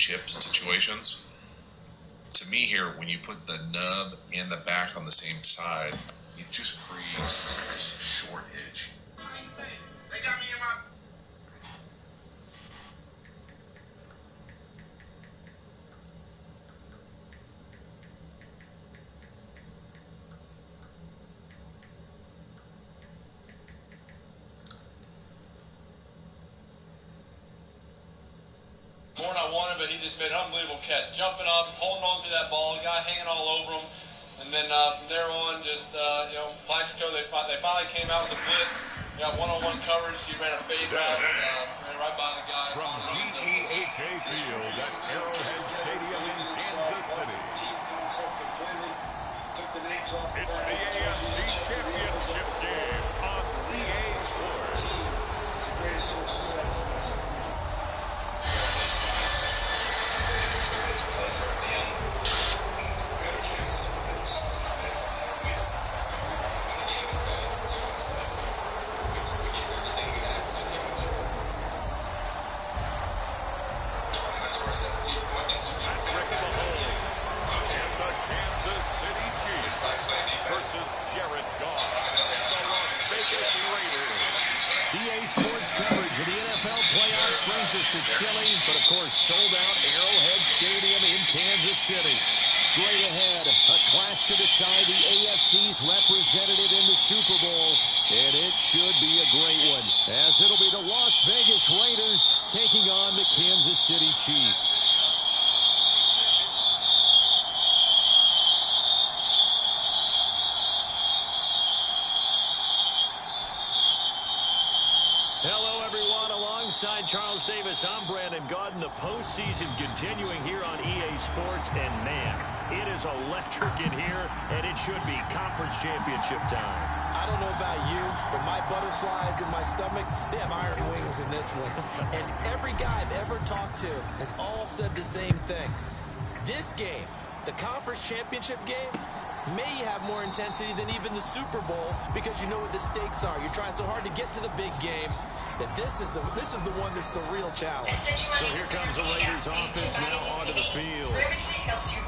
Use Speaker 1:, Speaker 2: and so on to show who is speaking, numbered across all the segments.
Speaker 1: chip situations. To me here, when you put the nub and the back on the same side, it just creates this short edge. They got me in my...
Speaker 2: More than I wanted, but he just made an unbelievable catch. Jumping up, holding on to that ball, the guy hanging all over him. And then from there on, just, Plaxico, they finally came out with the blitz. Got one-on-one coverage. He ran a fade route, ran right by the guy.
Speaker 3: From GEHA Field at Arrowhead Stadium in Kansas City.
Speaker 4: Team concept completely. Took the names off.
Speaker 3: It's the AFC Championship game on EA Sports.
Speaker 4: It's the greatest source of satisfaction.
Speaker 5: It's closer at the end. Better chances, but it's been when the game is guys doing stuff. We give everything we have, we just give it a shot. I score 17 points.
Speaker 3: Patrick Mahomes and the Kansas City Chiefs versus Jared Goff and the Las Vegas Raiders.
Speaker 6: EA Sports coverage of the NFL playoffs brings us to chilly, but of course sold-out Arrowhead Stadium in Kansas City. Straight ahead, a clash to decide the AFC's representative in the Super Bowl, and it should be a great one, as it'll be the Las Vegas Raiders taking on the Kansas City Chiefs. Hello, everyone. Alongside Charles Davis, I'm Brandon Gaudin. The postseason continuing here on EA Sports, and man, it is electric in here, and it should be conference championship time.
Speaker 7: I don't know about you, but my butterflies in my stomach, they have iron wings in this one. And every guy I've ever talked to has all said the same thing. This game, the conference championship game, may have more intensity than even the Super Bowl because you know what the stakes are. You're trying so hard to get to the big game that this is the one that's the real challenge.
Speaker 6: So here comes the Raiders offense now onto the field.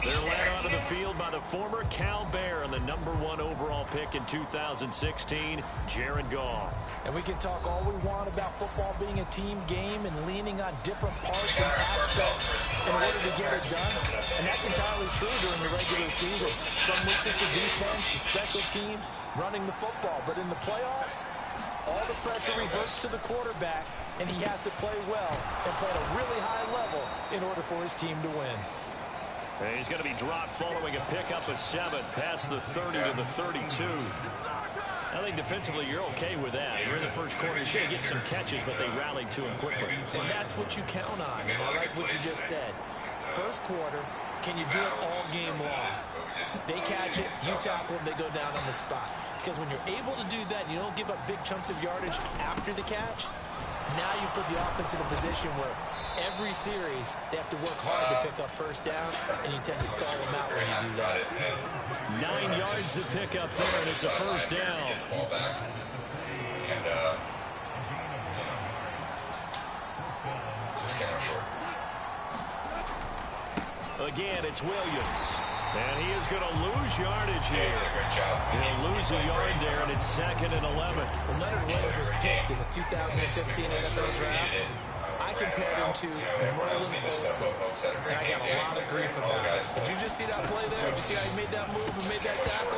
Speaker 6: They're led onto the field by the former Cal Bear and the #1 overall pick in 2016, Jared Goff.
Speaker 7: And we can talk all we want about football being a team game and leaning on different parts and aspects in order to get it done. And that's entirely true during the regular season. Some weeks it's the defense, the special teams, running the football. But in the playoffs, all the pressure reverts to the quarterback, and he has to play well and play at a really high level in order for his team to win.
Speaker 6: And he's going to be dropped following a pickup of 7 past the 30 to the 32. I think defensively you're okay with that. You're in the first quarter. He's going to get some catches, but they rallied to him quickly.
Speaker 7: And that's what you count on. And I like what you just said. First quarter, can you do it all game long? They catch it, you tackle them, they go down on the spot. Because when you're able to do that, you don't give up big chunks of yardage after the catch. Now you put the offense in a position where every series they have to work hard to pick up first down, and you tend to stall them out when you do that.
Speaker 6: 9 yards to pick up there, and it's a first down.
Speaker 5: And, just came up short.
Speaker 6: Again, it's Williams. And he is going to lose yardage here.
Speaker 5: Great job.
Speaker 6: He'll lose a yard there, and it's 2nd and 11.
Speaker 7: When Leonard Williams was picked in the 2015 NFL Draft, I compared him to Merlin Olsen, and I got a lot of grief about it. Did you just see that play there? Did you see how he made that move and made that tackle?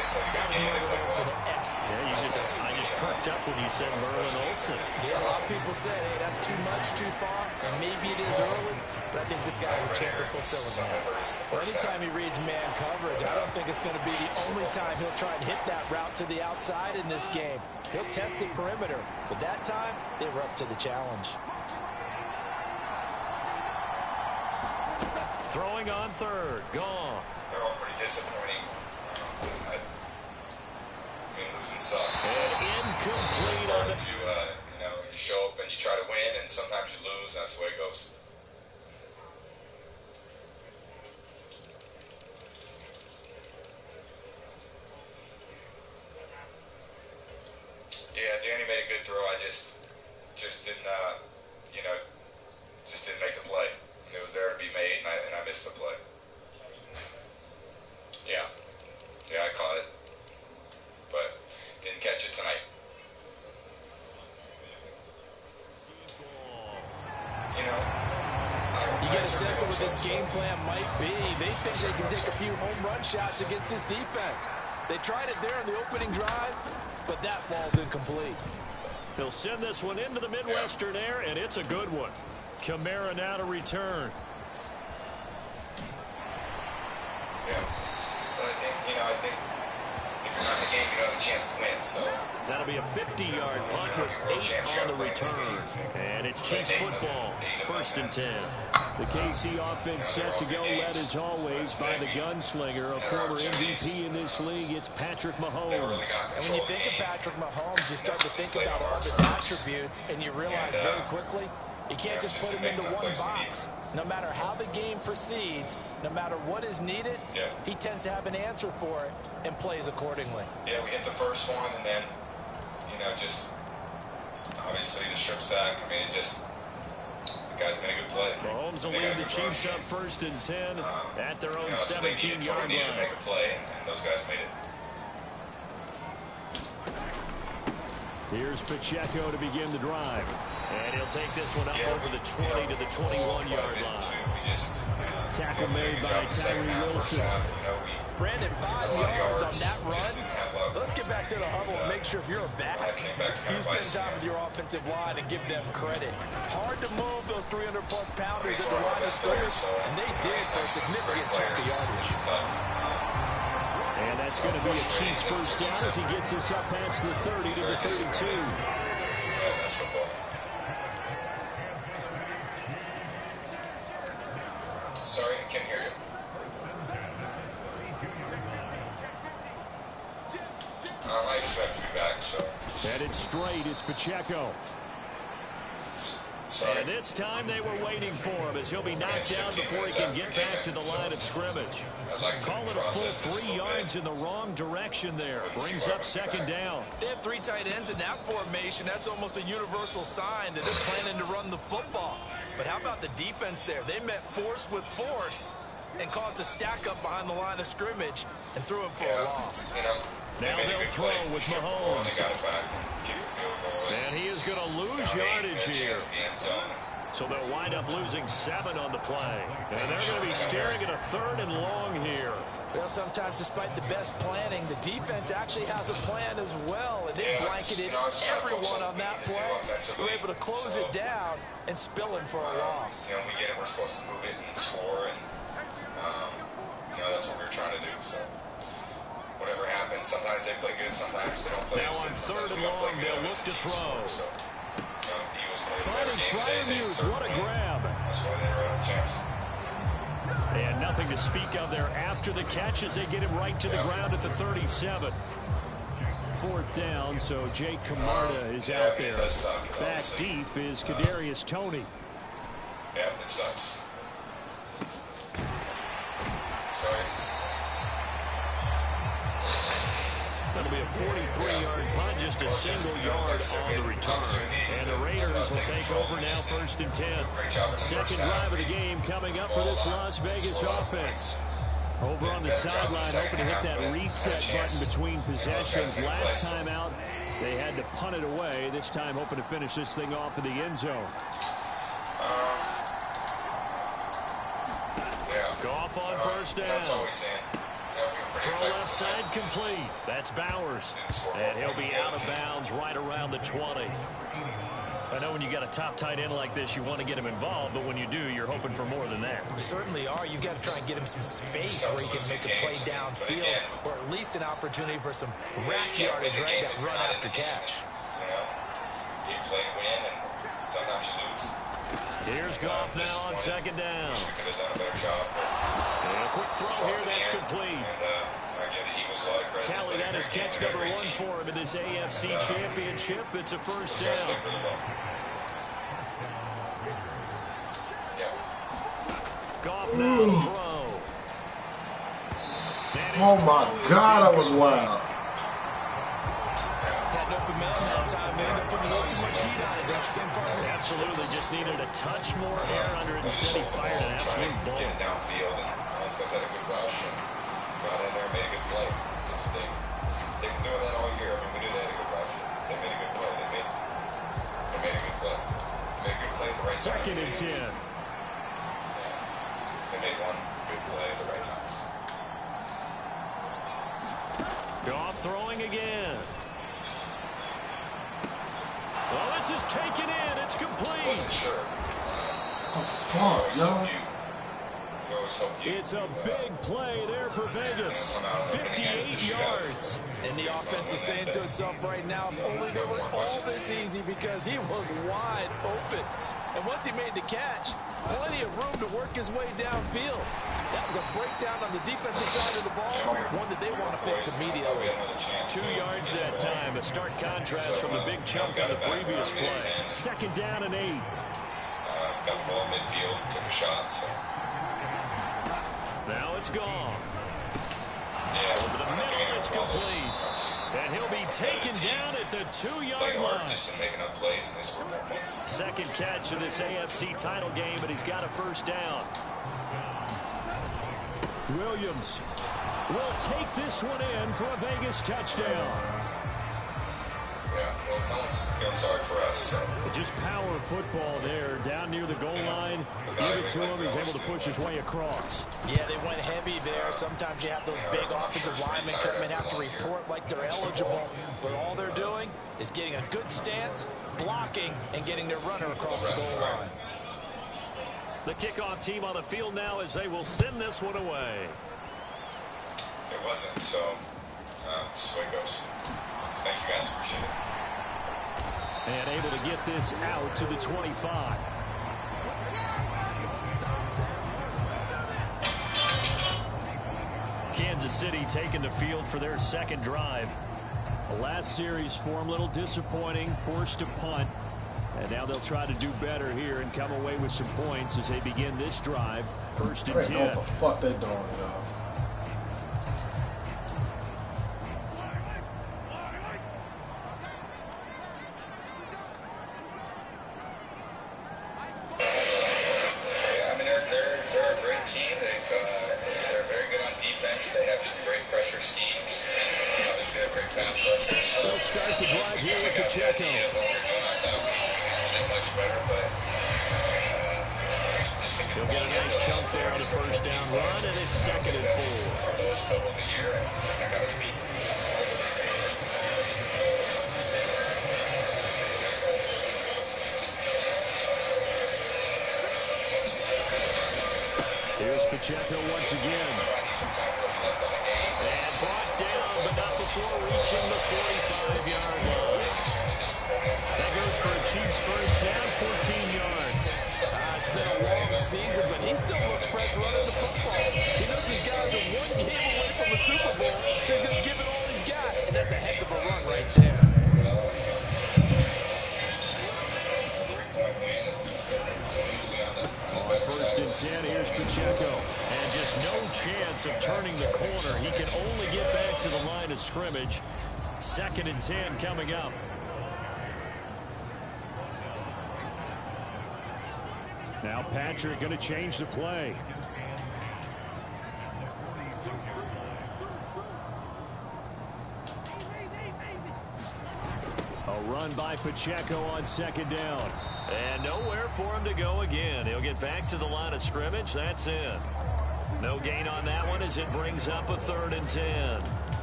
Speaker 7: That was Merlin Olsen-esque.
Speaker 6: Yeah, I just perked up when you said Merlin Olsen.
Speaker 7: Yeah, a lot of people said, hey, that's too much, too far, and maybe it is early, but I think this guy has a chance of fulfilling that. Well, anytime he reads man coverage, I don't think it's going to be the only time he'll try and hit that route to the outside in this game. He'll test the perimeter, but that time, they were up to the challenge.
Speaker 6: Throwing on third, Goff.
Speaker 5: They're all pretty disappointing. Losing sucks.
Speaker 6: And incomplete on it.
Speaker 5: You show up and you try to win, and sometimes you lose, and that's the way it goes. Yeah, Danny made a good throw. I just didn't, just didn't make the play.
Speaker 7: You get a sense of what this game plan might be. They think they can take a few home run shots against this defense. They tried it there on the opening drive, but that ball's incomplete.
Speaker 6: He'll send this one into the Midwestern air, and it's a good one. Kamara now to return.
Speaker 5: Yeah. But I think if you're not in the game, you don't have a chance to win. So
Speaker 6: that'll be a 50-yard punt with 8 on the return. And it's Chiefs football, 1st and 10. The KC offense set to go, led as always by the gunslinger, a former MVP in this league. It's Patrick Mahomes.
Speaker 7: And when you think of Patrick Mahomes, you start to think about all of his attributes, and you realize very quickly, you can't just put him into one box. No matter how the game proceeds, no matter what is needed, he tends to have an answer for it and plays accordingly.
Speaker 5: Yeah, we hit the first one, and then, just obviously the strip sack. I mean, the guy's made a good play.
Speaker 6: Mahomes will lead the Chiefs up 1st and 10 at their own 17-yard
Speaker 5: line. To make a play, and those guys made it.
Speaker 6: Here's Pacheco to begin the drive. And he'll take this one up over the 20 to the 21-yard line. Tackle made by Tyree Wilson.
Speaker 7: Brandon, 5 yards on that run. Let's get back to the huddle and make sure if you're a back, you spend time with your offensive line and give them credit. Hard to move those 300-plus pounders at the line of scrimmage, and they did for a significant chunk of yardage.
Speaker 6: And that's going to be a Chiefs first down as he gets us up past the 30 to the 32.
Speaker 5: That's football. Sorry, I can't hear you. I expect to be back, so.
Speaker 6: Headed straight, it's Pacheco.
Speaker 5: Sorry.
Speaker 6: And this time they were waiting for him as he'll be knocked down before he can get back to the line of scrimmage. Call it a full 3 yards in the wrong direction there. Brings up 2nd down.
Speaker 7: They have 3 tight ends in that formation. That's almost a universal sign that they're planning to run the football. But how about the defense there? They met force with force and caused a stack up behind the line of scrimmage and threw him for a loss.
Speaker 6: Now they'll throw with Mahomes. And he is going to lose yardage here. So they'll wind up losing 7 on the play. And they're going to be staring at a 3rd and long here.
Speaker 7: Well, sometimes despite the best planning, the defense actually has a plan as well. And they blanketed everyone on that play. They were able to close it down and spill him for a loss.
Speaker 5: We get it. We're supposed to move it and score. And, that's what we're trying to do. So whatever happens, sometimes they play good, sometimes they don't play good.
Speaker 6: Now on 3rd and long, they'll look to throw.
Speaker 5: So,
Speaker 6: Finding Freiermuth, what a grab.
Speaker 5: That's why they were champs.
Speaker 6: And nothing to speak of there after the catch as they get him right to the ground at the 37. 4th down, so Jake Camarda is out there. Back deep is Kadarius Toney.
Speaker 5: Yeah, it sucks. Sorry.
Speaker 6: That'll be a 43-yard punt, just a single yard on the return. And the Raiders will take over now 1st and 10. Second drive of the game coming up for this Las Vegas offense. Over on the sideline, hoping to hit that reset button between possessions. Last time out, they had to punt it away. This time hoping to finish this thing off in the end zone. Goff on 1st down.
Speaker 5: That's all we're saying.
Speaker 6: Throw left side complete. That's Bowers. And he'll be out of bounds right around the 20. I know when you got a top tight end like this, you want to get him involved, but when you do, you're hoping for more than that.
Speaker 7: You certainly are. You've got to try and get him some space where he can make a play downfield, or at least an opportunity for some rack yardage right that run after catch.
Speaker 5: You play win, and sometimes you lose.
Speaker 6: Here's Goff now on 2nd down.
Speaker 5: We could have done a better job.
Speaker 6: And a quick throw here, that's complete.
Speaker 5: And I give the Eagles a lot of credit.
Speaker 6: Tally that is catch number 1 for him in this AFC championship. It's a 1st down. Goff now to throw.
Speaker 8: Oh my God, that was wild.
Speaker 7: Had an open man that time, man. They put a little too much heat on it.
Speaker 6: Absolutely, just needed a touch more air under it. Instead, he fired an absolute bullet.
Speaker 5: Getting downfield, and those guys had a good rush and got in there and made a good play. They've been doing that all year. I mean, we knew they had a good rush. They made a good play. They made a good play. They made a good play. play at the right time.
Speaker 6: Second and 10.
Speaker 5: They made one good play at the right time.
Speaker 6: Goff throwing again. Well, this is taken in. It's complete.
Speaker 5: Wasn't sure.
Speaker 8: The fuck, yo?
Speaker 6: It's a big play there for Vegas. 58 yards.
Speaker 7: And the offense is saying to itself right now, if only they were all this easy, because he was wide open. And once he made the catch, plenty of room to work his way downfield. That was a breakdown on the defensive side of the ball, one that they want to fix immediately.
Speaker 6: 2 yards that time, a stark contrast from the big chunk on the previous play. Second down and 8.
Speaker 5: Got the ball midfield, took a shot. So.
Speaker 6: Now it's gone.
Speaker 5: Yeah,
Speaker 6: over the middle, it's complete. And he'll be taken down at the 2-yard line.
Speaker 5: Just in making up plays, and they scored more points.
Speaker 6: Second catch of this AFC title game, but he's got a first down. Williams will take this one in for a Vegas touchdown.
Speaker 5: Yeah, well, no one's feeling sorry for us. So.
Speaker 6: Just power football there, down near the goal line. Give it to him, he's able to push his way across.
Speaker 7: Yeah, they went heavy there. Sometimes you have those big offensive linemen come and have to report like they're eligible. But all they're doing is getting a good stance, blocking, and getting their runner across the goal line.
Speaker 6: The kickoff team on the field now as they will send this one away.
Speaker 5: It wasn't, so this is the way it goes. Thank you guys, appreciate it.
Speaker 6: And able to get this out to the 25. Kansas City taking the field for their second drive. The last series for them, a little disappointing, forced to punt. And now they'll try to do better here and come away with some points as they begin this drive. First and 10.
Speaker 8: I don't know what the fuck they doing, y'all.
Speaker 6: He'll get a nice chunk there on the first down run, and it's second and 4.
Speaker 5: Our lowest total of the year, and that got us beat.
Speaker 6: Here's Pacheco once again. And brought down, but not before reaching the 45-yard line. That goes for a Chiefs first down, 14 yards.
Speaker 7: It's been a long season, but he still looks fresh running the football. He knows his guys are one game away from a Super Bowl, so he's going to give it all he's got. And that's a heck of a run right there.
Speaker 6: On first and 10, here's Pacheco. And just no chance of turning the corner. He can only get back to the line of scrimmage. Second and 10 coming up. Now Patrick going to change the play. A run by Pacheco on second down. And nowhere for him to go again. He'll get back to the line of scrimmage. That's it. No gain on that one as it brings up a third and 10.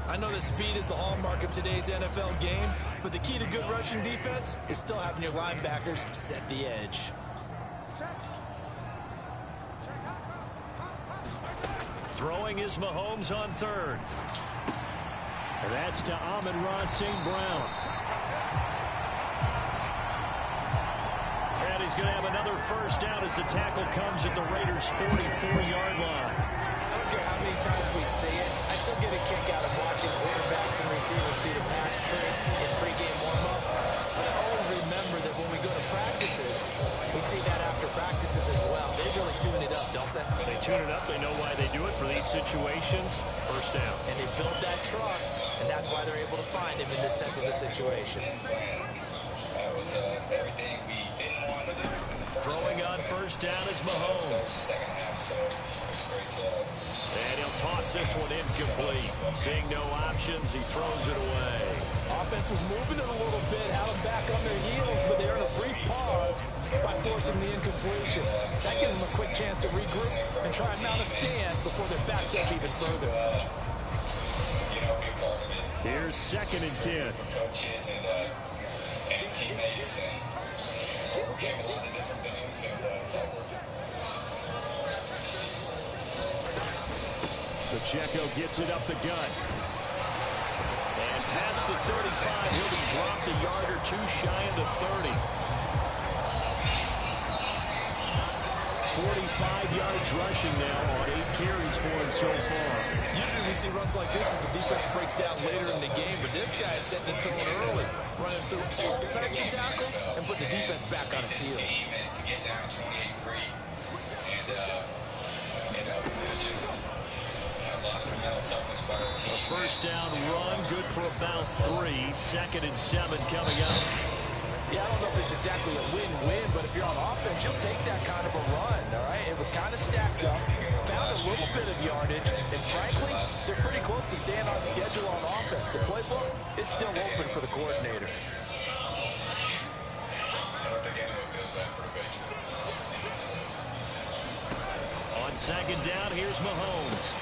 Speaker 7: I know that speed is the hallmark of today's NFL game, but the key to good rushing defense is still having your linebackers set the edge.
Speaker 6: Throwing is Mahomes on third. And that's to Amon-Ra St. Brown. And he's going to have another first down as the tackle comes at the Raiders' 44-yard line.
Speaker 7: I don't care how many times we see it. I still get a kick out of watching quarterbacks and receivers do the pass trick in pregame warm-up. But I always remember that when we go to practices, we see that after practices as well. They really tune it up, don't they?
Speaker 6: When they tune it up, they know why they do it for these situations. First down.
Speaker 7: And they build that trust, and that's why they're able to find him in this type of a situation.
Speaker 5: That was everything we didn't want to do.
Speaker 6: Throwing on first down is Mahomes.
Speaker 5: Second half, so it was great.
Speaker 6: And he'll toss this one incomplete. Seeing no options, he throws it away.
Speaker 7: Offense was moving it a little bit, had them back on their heels, but they earned a brief pause by forcing the incompletion. That gives them a quick chance to regroup and try and mount a stand before they're backed up even further.
Speaker 6: Here's 2nd and 10.
Speaker 5: Coaches and teammates, and overcame a lot of different things, and it's all worth it.
Speaker 6: Pacheco gets it up the gut. And past the 35, he'll be dropped a yard or two shy of the 30. 45 yards rushing now on 8 carries for him so far.
Speaker 7: Usually we see runs like this as the defense breaks down later in the game, but this guy is setting the tone early, running through all types of tackles and putting the defense back on its heels.
Speaker 5: To get down 28-3, and it was just a lot of mental toughness by the team.
Speaker 6: A first down run, good for about 3. 2nd and 7 coming up.
Speaker 7: Yeah, I don't know if it's exactly a win-win, but if you're on offense, you'll take that kind of a run, all right? It was kind of stacked up, found a little bit of yardage, and frankly, they're pretty close to staying on schedule on offense. The playbook is still open for the coordinator.
Speaker 5: I don't think anyone feels bad for the Patriots.
Speaker 6: On 2nd down, here's Mahomes.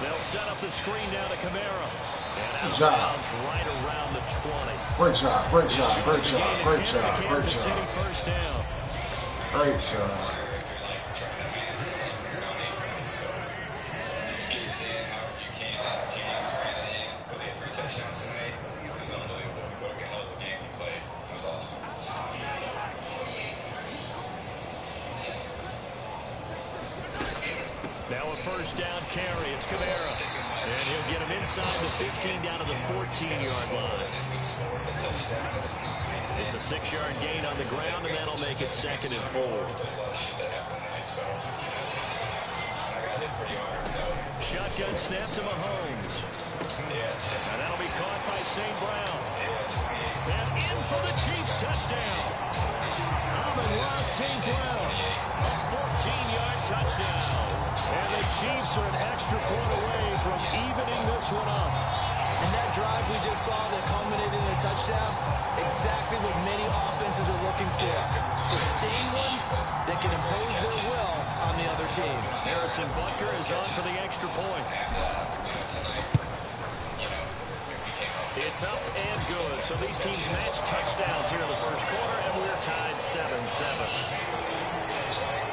Speaker 6: They'll set up the screen down to Kamara. And out of bounds right around the 20.
Speaker 8: Great job, great job, great job, great job, great
Speaker 6: Kansas City
Speaker 8: job.
Speaker 6: first down.
Speaker 8: Great job.
Speaker 6: Now a first down carry. It's Kamara. And he'll get him inside the 15 down to the 14-yard line. It's a 6-yard gain on the ground, and that'll make it 2nd and 4. Shotgun snap to Mahomes. And that'll be caught by St. Brown. And in for the Chiefs touchdown. Amon-Ra St. Brown. A 14-yard touchdown. And the Chiefs are an extra point away from evening this one up.
Speaker 7: And that drive we just saw that culminated in a touchdown, exactly what many offenses are looking for. Sustained ones that can impose their will on the other team.
Speaker 6: Harrison Butker is on for the extra point. It's up and good. So these teams match touchdowns here in the first quarter, and we're tied 7-7.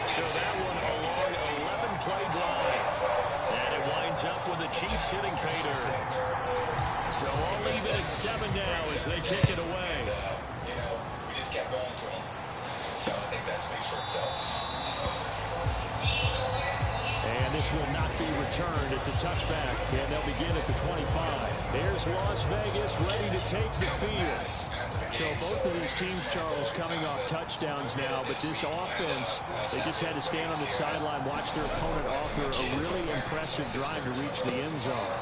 Speaker 6: So that one a long 11-play drive. And it winds up with the Chiefs hitting pay dirt. So all even at 7 now as they kick it away.
Speaker 5: We just kept going to them. So I think that speaks for itself.
Speaker 6: And this will not be returned. It's a touchback, and they'll begin at the 25. There's Las Vegas ready to take the field. So both of these teams, Charles, coming off touchdowns now, but this offense, they just had to stand on the sideline, watch their opponent offer a really impressive drive to reach the end zone.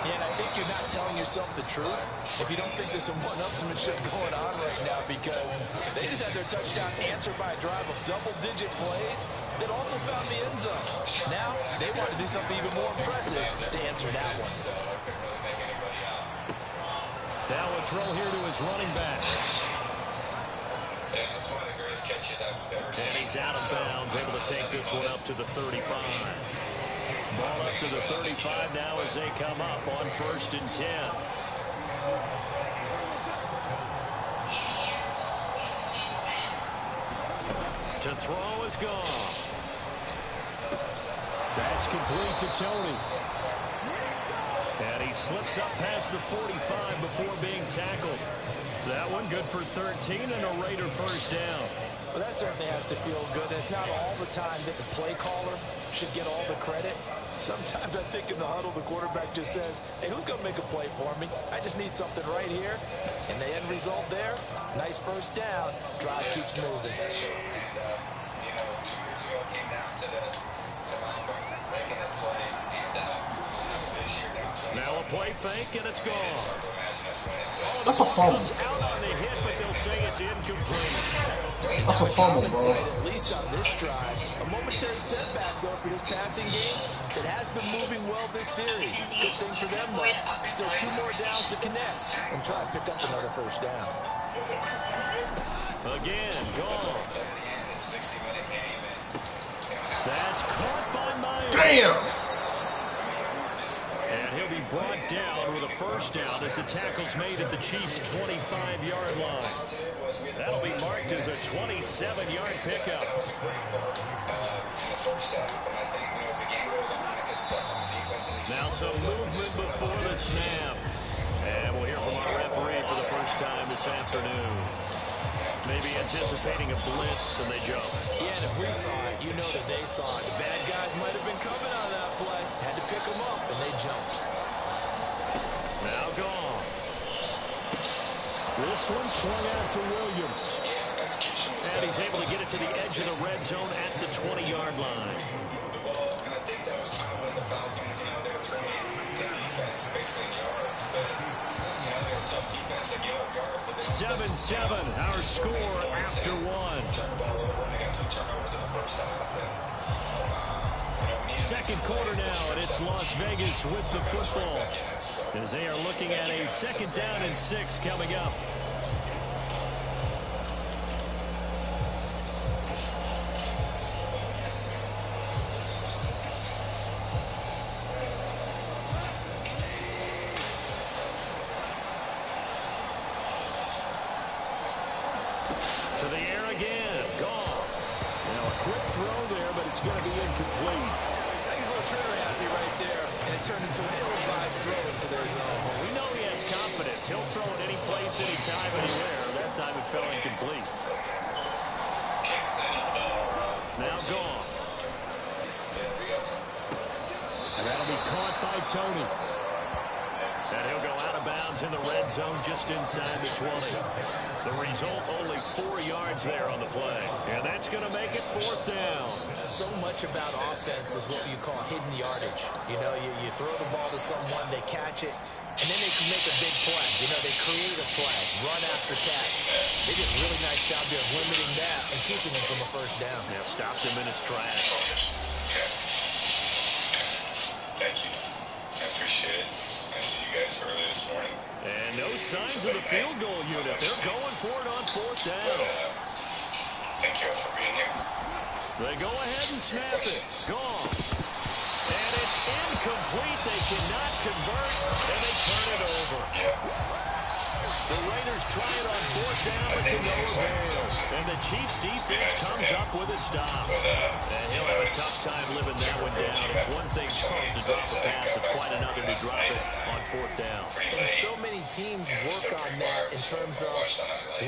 Speaker 7: Yeah, and I think you're not telling yourself the truth if you don't think there's some one-upsmanship going on right now, because they just had their touchdown answered by a drive of double-digit plays that also found the end zone. Now, they want to do something even more impressive to answer that one.
Speaker 6: Now a throw here to his running back.
Speaker 5: Yeah, it's one of the greatest catches I've ever seen.
Speaker 6: And he's out of bounds, able to take this one up to the 35. Ball up to the 35 now as they come up on 1st and 10. To throw is gone. That's complete to Tony. And he slips up past the 45 before being tackled. That one good for 13 and a Raider first down.
Speaker 7: Well, that certainly has to feel good. It's not all the time that the play caller should get all the credit. Sometimes I think in the huddle, the quarterback just says, hey, who's going to make a play for me? I just need something right here. And the end result there, nice first down. Drive keeps moving.
Speaker 5: You know, 2 years ago, it came down to Malcolm making that play, and this year down 25.
Speaker 6: Now a play fake, and it's gone. Oh,
Speaker 8: That's a fumble.
Speaker 6: comes out on the hit, but they'll say it's incomplete.
Speaker 8: That's a fumble, bro.
Speaker 7: At least on this drive. A momentary setback, though, for this passing game. It has been moving well this series. Good thing for them, though. Still 2 more downs to connect and try to pick up another first down.
Speaker 6: Again, gone. That's caught by Myers.
Speaker 8: Damn!
Speaker 6: And he'll be brought down with a first down as the tackle's made at the Chiefs' 25-yard line. That'll be marked as a 27-yard pickup. Now some movement before the snap. And we'll hear from our referee for the first time this afternoon. Maybe anticipating a blitz, and they jumped.
Speaker 7: Yeah, and if we saw it, you know that they saw it. The bad guys might have been coming on that play. Had to pick them up, and they jumped.
Speaker 6: Now gone. This one swung out to Williams. And he's able to get it to the edge of the red zone at the 20-yard line.
Speaker 5: And I think that was time when the Falcons, they were bringing the defense basically in yards, but, they were tough defense. They gave up yards, but
Speaker 6: 7-7, our score after one.
Speaker 5: Turn the ball over, and they got 2 turnovers in the first half.
Speaker 6: Second quarter now, and it's Las Vegas with the football as they are looking at a 2nd down and 6 coming up. To the air again. Gone. Now a quick throw there, but it's going to be incomplete.
Speaker 7: He's a little trigger happy right there, and it turned into an ill-advised throw into their zone.
Speaker 6: We know he has confidence. He'll throw it any place, anytime, anywhere. That time it fell incomplete. Now gone. And that'll be caught by Tony. And he'll go out of bounds in the red zone just inside the 20. The result, only 4 yards there on the play. And that's going to make it 4th down.
Speaker 7: So much about offense is what you call hidden yardage. You throw the ball to someone, they catch it, and then they can make a big play. They create a play, run after catch. They did a really nice job there of limiting that and keeping him from a first down.
Speaker 6: Yeah, stopped him in his tracks.
Speaker 5: Thank you. I appreciate it. I see you guys early this morning.
Speaker 6: And no signs of the field goal unit. They're going for it on 4th down.
Speaker 5: Thank you for being here.
Speaker 6: They go ahead and snap it. Gone. And it's incomplete. They cannot convert, and they turn it over. The Raiders try it on 4th down, but to no avail. And the Chiefs' defense comes up with a stop. And he'll have a tough time living that one down. It's one thing to drop a pass. It's quite another to drop it on 4th down.
Speaker 7: And so many teams work on that in terms of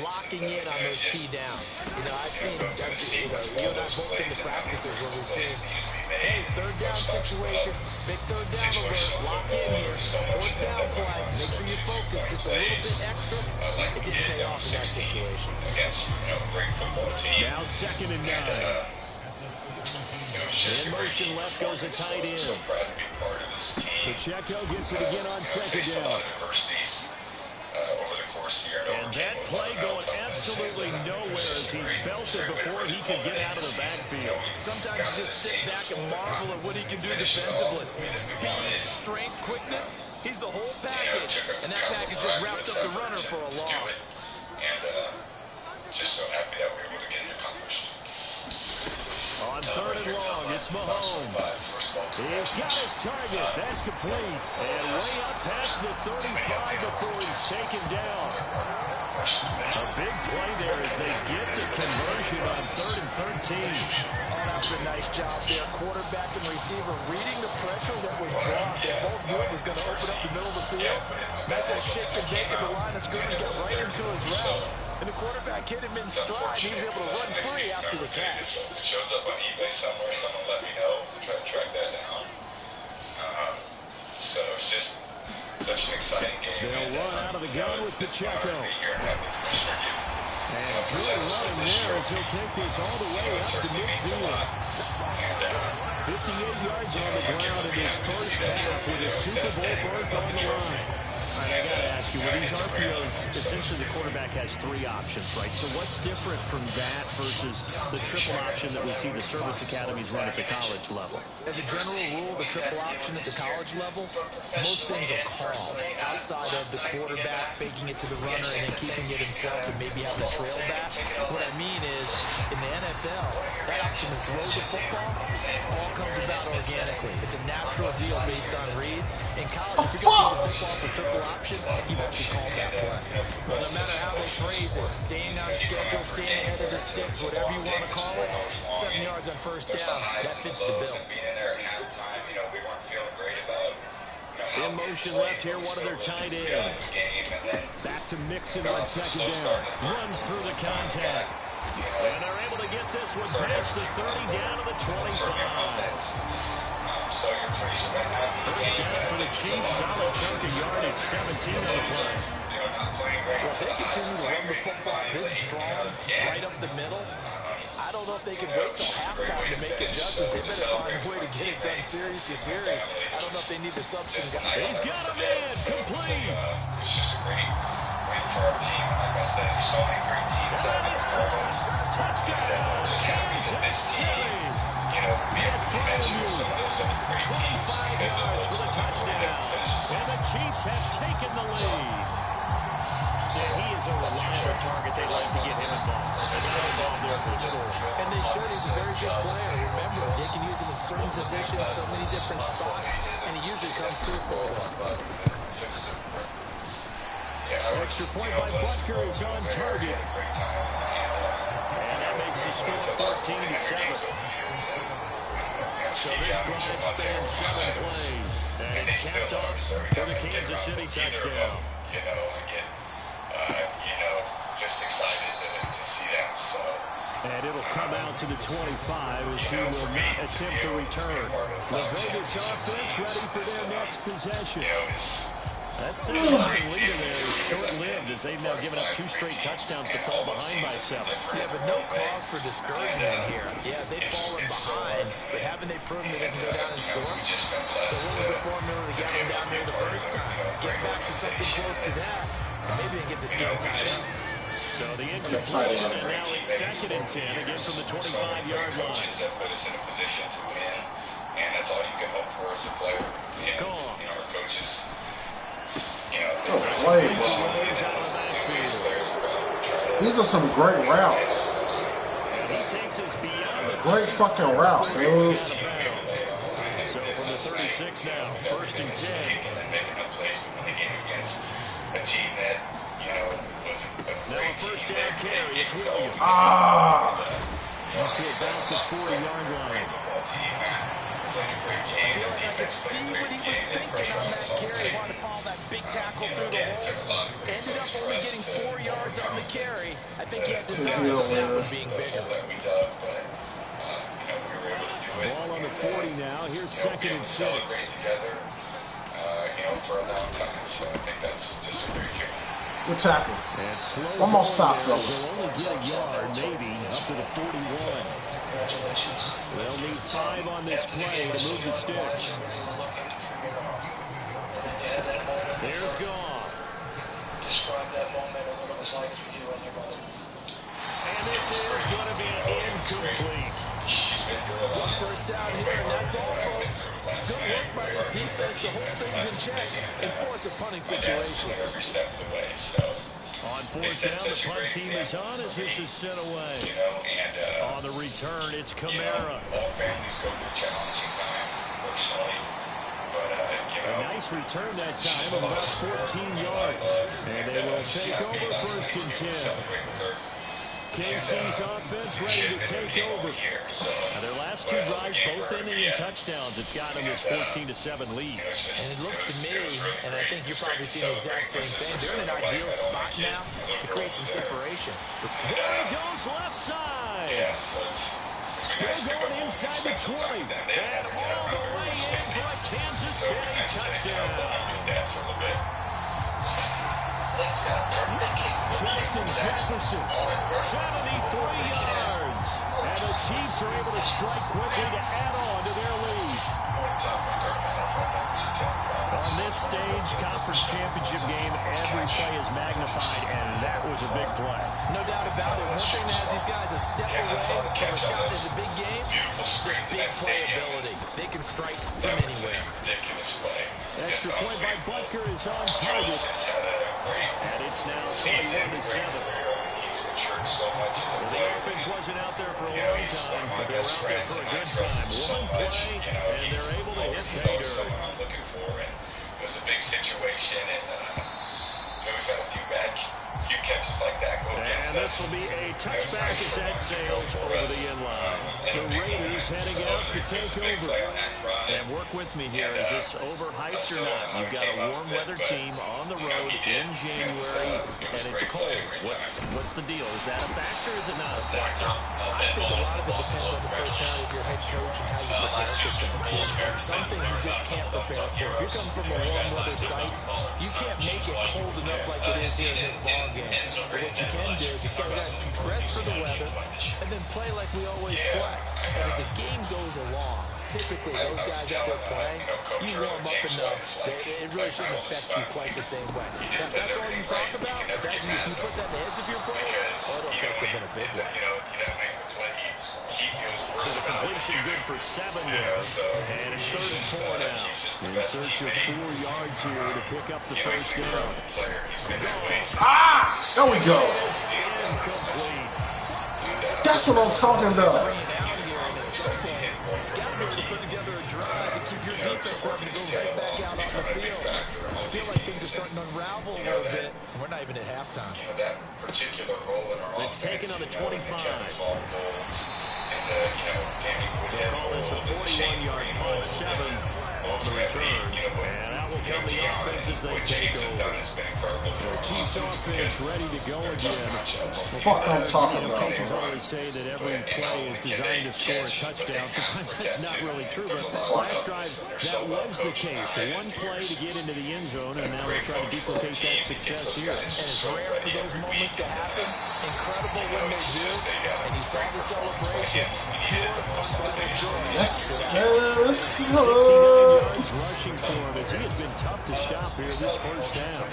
Speaker 7: locking in on those key downs. I've seen, you and I both been to practices where we've seen, hey, 3rd down situation, big 3rd down alert, lock in here, 4th down play, make sure you focus just a little bit extra. It didn't pay off in that situation.
Speaker 5: Great football team.
Speaker 6: Now 2nd and 9. In motion left goes a tight end.
Speaker 5: So proud to be part of this team.
Speaker 6: Pacheco gets it again on 2nd
Speaker 5: Faced a
Speaker 6: down.
Speaker 5: lot of adversities over the course of the year.
Speaker 6: And that play going absolutely nowhere as he's belted before he could get out of the backfield.
Speaker 7: Sometimes you just sit back and marvel at what he can do defensively. Speed, strength, quickness, he's the whole package. And that package just wrapped up the runner for a loss.
Speaker 5: And just so happy that we were able to get it accomplished.
Speaker 6: On 3rd and long, it's Mahomes. He's got his target. That's complete. And way up past the 35 before he's taken down. A big play there as they get the conversion on 3rd and 13.
Speaker 7: Oh, that was a nice job there. Quarterback and receiver reading the pressure that was brought. They both knew it was going to open up the middle of the field. Nice little shake and bake at the line of scrimmage, got right into his route. And the quarterback hit him in stride. He was able to run free after the catch.
Speaker 5: It shows up on eBay somewhere. Someone let me know. Try to track that down. So it's just such an exciting game.
Speaker 6: They'll run out of the gun with Pacheco. And good running there as he'll take this all the way up to midfield. 58 yards on the ground in his first half with a Super Bowl berth on the line. All right, I got to ask you, with these RPOs, essentially the quarterback has 3 options, right? So what's different from that versus the triple option that we see the service academies run at the college level?
Speaker 7: As a general rule, the triple option at the college level, most things are called outside of the quarterback faking it to the runner and then keeping it himself and maybe having a trail back. What I mean is, in the NFL, that option to throw the football all comes about organically. It's a natural deal based on reads. In college, if you're going to throw the football for triple option, you've actually called that play. Well, no matter how they phrase it, staying on schedule, staying ahead of the sticks, whatever you want to call it, 7 yards on first down, that fits the bill.
Speaker 6: In motion left here, one of their tight ends. Back to Mixon on second down. Runs through the contact. And they're able to get this one past the 30 down to the 25. First down for the Chiefs. Solid chunk of yardage, 17 on the play.
Speaker 7: Well, if they continue to run the football this strong, right up the middle, I don't know if they can wait till halftime to make adjustments. They better find a way to get it done series to series. I don't know if they need to sub some guys.
Speaker 6: He's got a man, complete.
Speaker 5: It's just a great win for our team. Like I said, there's so many great teams that have been
Speaker 6: caught for a touchdown.
Speaker 5: just happy that this team, be able to mention some of those other great teams
Speaker 6: 25 yards for the touchdown. And the Chiefs have taken the lead. Yeah, he is a reliable target. They like to get him involved. They got involved there for the score.
Speaker 7: And they showed he's a very good player. Remember, they can use him in certain positions, so many different spots, and he usually comes through for them.
Speaker 6: Extra point by Butker is on target. And that makes the score 14-7. So this drive spans 7 plays. And it's capped off for the Kansas City touchdown.
Speaker 5: Just excited to see that. So.
Speaker 6: And it'll come out to the 25 as he will not attempt to return. The Vegas offense ready for their next possession. That 7-0 leader there is short-lived as they've now given up 2 straight touchdowns to fall behind by 7.
Speaker 7: Yeah, but no cause for discouragement here. Yeah, they've fallen behind, but haven't they proven that they can go down and score? So what was the formula to get them down there the first time? Get back to something close to that, and maybe they get this game tied up.
Speaker 6: So the incompletion, and now it's 2nd and 10, again from the 25-yard line.
Speaker 5: That put us in a position to win, and that's all you can hope for as a player. And, our coaches,
Speaker 8: play. These are some great routes. Great fucking route, dude.
Speaker 6: So from the 36 now, 1st and 10.
Speaker 5: A team that, was
Speaker 6: now a first down carry, it's Williams. To about the 40-yard line.
Speaker 7: I could see what he was thinking on that carry. He wanted to follow that big tackle through the hole. Ended up only getting 4 yards on the carry. I think he had designs on that one being bigger.
Speaker 6: Ball on the 40 now. Here's 2nd and 6.
Speaker 5: For a long time. So I think that's just a great kick.
Speaker 8: Good tackle. One more stop, fellas.
Speaker 6: They'll only get a yard, maybe, up to the 41. They'll need 5 on this play to move the sticks. There's Goff.
Speaker 4: Describe that moment of what it was like for you and your mother.
Speaker 6: And this is going to be incomplete.
Speaker 7: One first down here, and that's all, folks. Good work by this defense to hold things in check and force a punting situation.
Speaker 6: On 4th down, the punt team is on as this is sent away. On the return, it's Kamara.
Speaker 5: All families go through challenging times, personally. But,
Speaker 6: a nice return that time of about 14 yards. And they will take over 1st and 10. KC's offense ready to take over. Now their last 2 drives, both ending in touchdowns. It's got them this 14-7 lead.
Speaker 7: And it looks to me, and I think you're probably seeing the exact same thing, they're in an ideal spot now to create some separation.
Speaker 6: There he goes left side. Still going inside the 20. And all the way in for a Kansas City touchdown. Justin Jefferson, 73 yards. And the Chiefs are able to strike quickly to add on to their college conference championship game, every play is magnified, and that was a big play.
Speaker 7: No doubt about it. One thing that has these guys a step away from a shot in the big game, the big playability. They can strike from anywhere.
Speaker 6: Extra point by Butker is on target. And it's now 21-7. The offense wasn't out there for a long time, but they were out there for a good time. One play, and they're able to hit pay dirt.
Speaker 5: It was a big situation, and we've had a few catches like that go against us.
Speaker 6: And this will be a touchback as that sails over the inline. The Raiders heading out to take over. And work with me here. Is this overhyped or not? You've got a warm weather team on the road in January, and it's cold. What's the deal? Is that a factor or is it not a factor?
Speaker 7: I think a lot of it depends on the personality of your head coach and how you prepare for things. Some things you just can't prepare for. If you're coming from a warm weather site, you can't make it cold enough like it is here in this ball game. But what you can do is you start to dress for the weather and then play like we always play. And as the game goes along, typically those guys out there playing, you warm up enough that it really shouldn't affect you quite the same way. Now, if that's all you talk about, if you put that in the heads of your players, it'll affect them in a big way.
Speaker 6: So the completion good for 7 yards. And it's 3rd and 4 now. In search of 4 yards here to pick up the first down.
Speaker 8: There we go.
Speaker 6: Incomplete.
Speaker 8: That's what I'm talking about.
Speaker 7: Put together a drive to keep your defense from having to go right back out on the field. I feel like things are starting to unravel a little bit, and we're not even at halftime.
Speaker 6: It's taken on the 25. They'll call this a 41-yard punt, 7 on the return. And out will come the offense as they take over. The Chiefs offense ready to go again.
Speaker 8: Fuck I'm talking about.
Speaker 6: Coaches always say that every play is designed to score a touchdown. Sometimes that's not really true, but last drive, that was the case. One play to get into the end zone, and now they're trying to duplicate that success here.
Speaker 7: And it's rare for those moments to happen. Incredible when they do. And you saw the celebration. Pure, unbelievable joy.
Speaker 8: Let's
Speaker 6: 69 yards rushing for him as he has been tough to stop here this first down.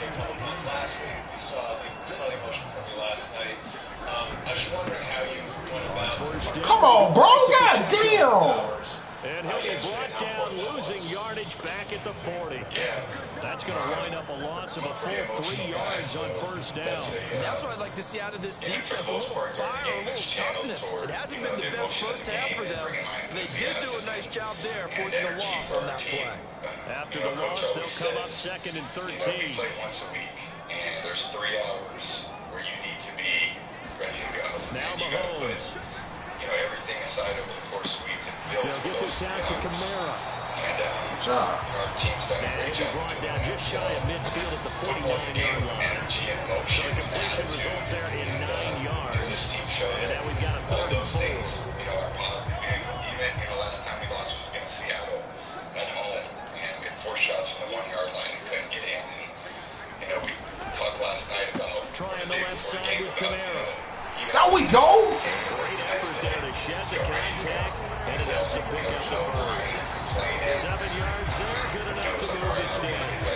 Speaker 4: Last week, we saw the emotion from you last night. I was wondering how you went about.
Speaker 8: Come on, bro. God damn.
Speaker 6: And he'll be brought down, losing yardage back at the 40. That's going to line up a loss of a full 3 yards on first down.
Speaker 7: And that's what I'd like to see out of this defense. A little fire, a little toughness. It hasn't been the best first half for them. They did do a nice job there, forcing a loss on that play.
Speaker 6: After the loss, they'll come up 2nd and 13.
Speaker 5: We play once a week, and there's 3 hours where you need to be ready to go.
Speaker 6: Now Mahomes.
Speaker 5: Everything aside over the course of weeks and build.
Speaker 6: They'll get this out to Kamara.
Speaker 5: And
Speaker 8: job.
Speaker 5: our team's done a great job.
Speaker 6: Brought down just shy of midfield at the 49-yard line. So the completion results there in 9 yards. And now we've got a 3rd and 4.
Speaker 5: Are positive. Even last time we lost was against Seattle at home, and we had 4 shots from the 1-yard line and couldn't get in. And we talked last night about
Speaker 6: trying the left side with Kamara.
Speaker 8: There we go.
Speaker 6: Great effort there to shed the contact, and it helps him pick up the first. 7 yards there, good enough to move the sticks.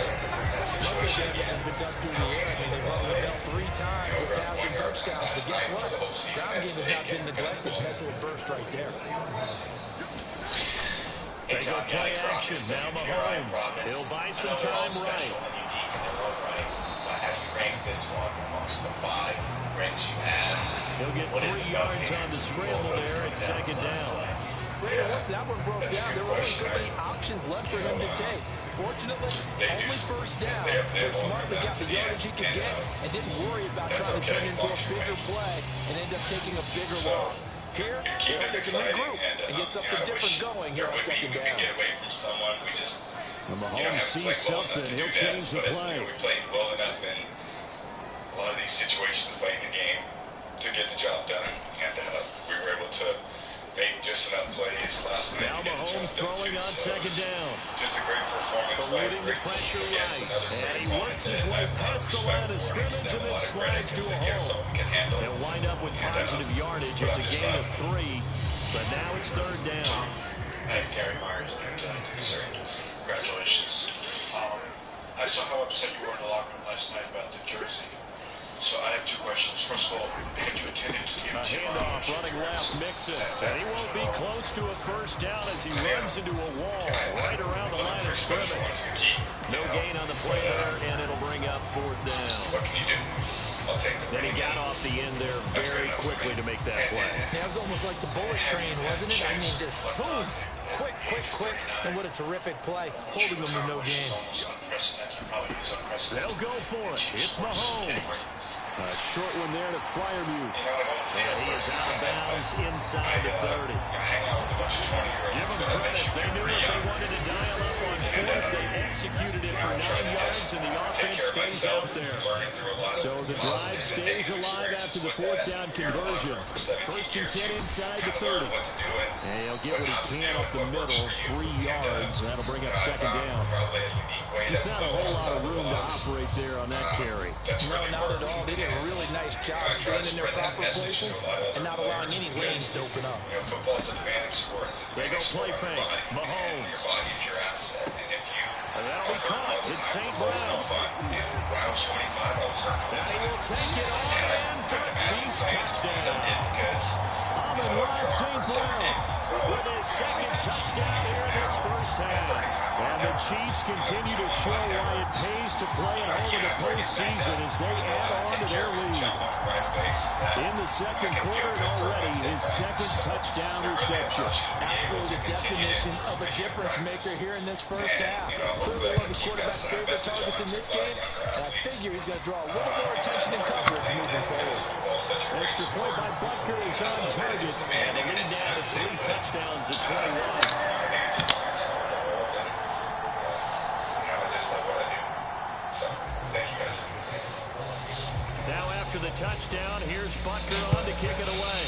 Speaker 7: Most of the damage has been done through the air. I mean, they've run the bell 3 times with passing touchdowns, but guess what? Ground game has not been neglected, and that's a little burst right there.
Speaker 6: They go play action. Now Mahomes. He'll buy some time right.
Speaker 5: How do you rank this one amongst the 5 ranks you have?
Speaker 6: He'll get 3 yards on the scramble there at 2nd down.
Speaker 7: Once that one broke down, there were only so many options left for him to take. Fortunately, only first down. So smartly got the yardage he could get and didn't worry about trying to turn it into a bigger play and end up taking a bigger loss. Here, they can regroup and get something different going here on 2nd down.
Speaker 6: When Mahomes sees something, he'll change the play.
Speaker 5: We played well enough in a lot of these situations late in the game to get the job done, and we were able to make just enough plays last night.
Speaker 6: Now Mahomes throwing on 2nd down.
Speaker 5: Just a great performance.
Speaker 6: Eluding the pressure right. And he works his way past the line of scrimmage and then slides to a hole. They'll wind up with positive yardage. It's a gain of 3, but now it's 3rd down.
Speaker 4: Hey, Gary Myers, congratulations. I saw how upset you were in the locker room last night about the jersey. So I have two questions. First of all, had you attended to the empty
Speaker 6: handoff running left, Mixon. And he won't be close to a first down as he runs into a wall right around the line of scrimmage. No gain on the play there, and it'll bring up fourth down.
Speaker 4: What can you do? I'll take the
Speaker 6: Then he got off the end there very quickly to make that play.
Speaker 7: Yeah, it was almost like the bullet train, wasn't it? I mean, just zoom. Quick. And what a terrific play, holding them to no gain.
Speaker 6: They'll go for it. It's Mahomes. A short one there to Fryermuth. And he is out of bounds inside the 30. Give them credit. They knew if they wanted to dial up on fourth, they executed it for 9 yards, and the offense stays out there. So the drive stays alive after the fourth down conversion. First and 10 inside the 30. And he'll get what he can up the middle, 3 yards. That'll bring up second down. Just not a whole lot of room to operate there on that carry.
Speaker 7: No, not at all. They did a really nice job staying in their proper places and not allowing any lanes to open up.
Speaker 6: They go play fake. Mahomes. And that'll be caught. It's St. Brown. And he will take it on for a Chiefs touchdown. Amon-Ra St. Brown with his second touchdown here in this first half. And the Chiefs continue to show why it pays to play at home in the postseason as they add on to their lead. In the second quarter and already his second touchdown reception.
Speaker 7: Absolutely the definition of a difference maker here in this first half. Clearly one of his quarterback's favorite targets in this game, and I figure he's going to draw a little more attention and coverage moving forward.
Speaker 6: Extra point by Butker is on target, and they lead down to 3 touchdowns at 21. Now after the touchdown, here's Butker on to kick it away.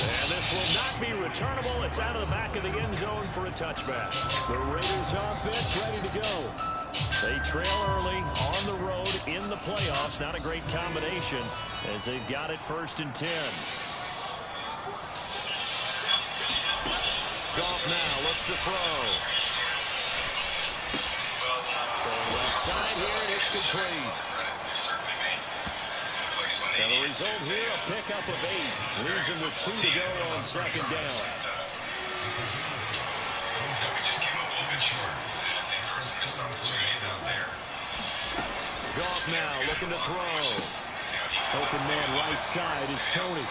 Speaker 6: And this will not be returnable. It's out of the back of the end zone for a touchback. The Raiders offense ready to go. They trail early on the road in the playoffs. Not a great combination as they've got it first and 10. Goff now looks to throw. Throwing left side here, and it's complete. Now the result here, a pickup of 8. Leaves him with 2 to go on second down.
Speaker 5: We just came up a little bit short. I think there were some missed opportunities out there.
Speaker 6: Goff now looking to throw. Open man right side is Tony.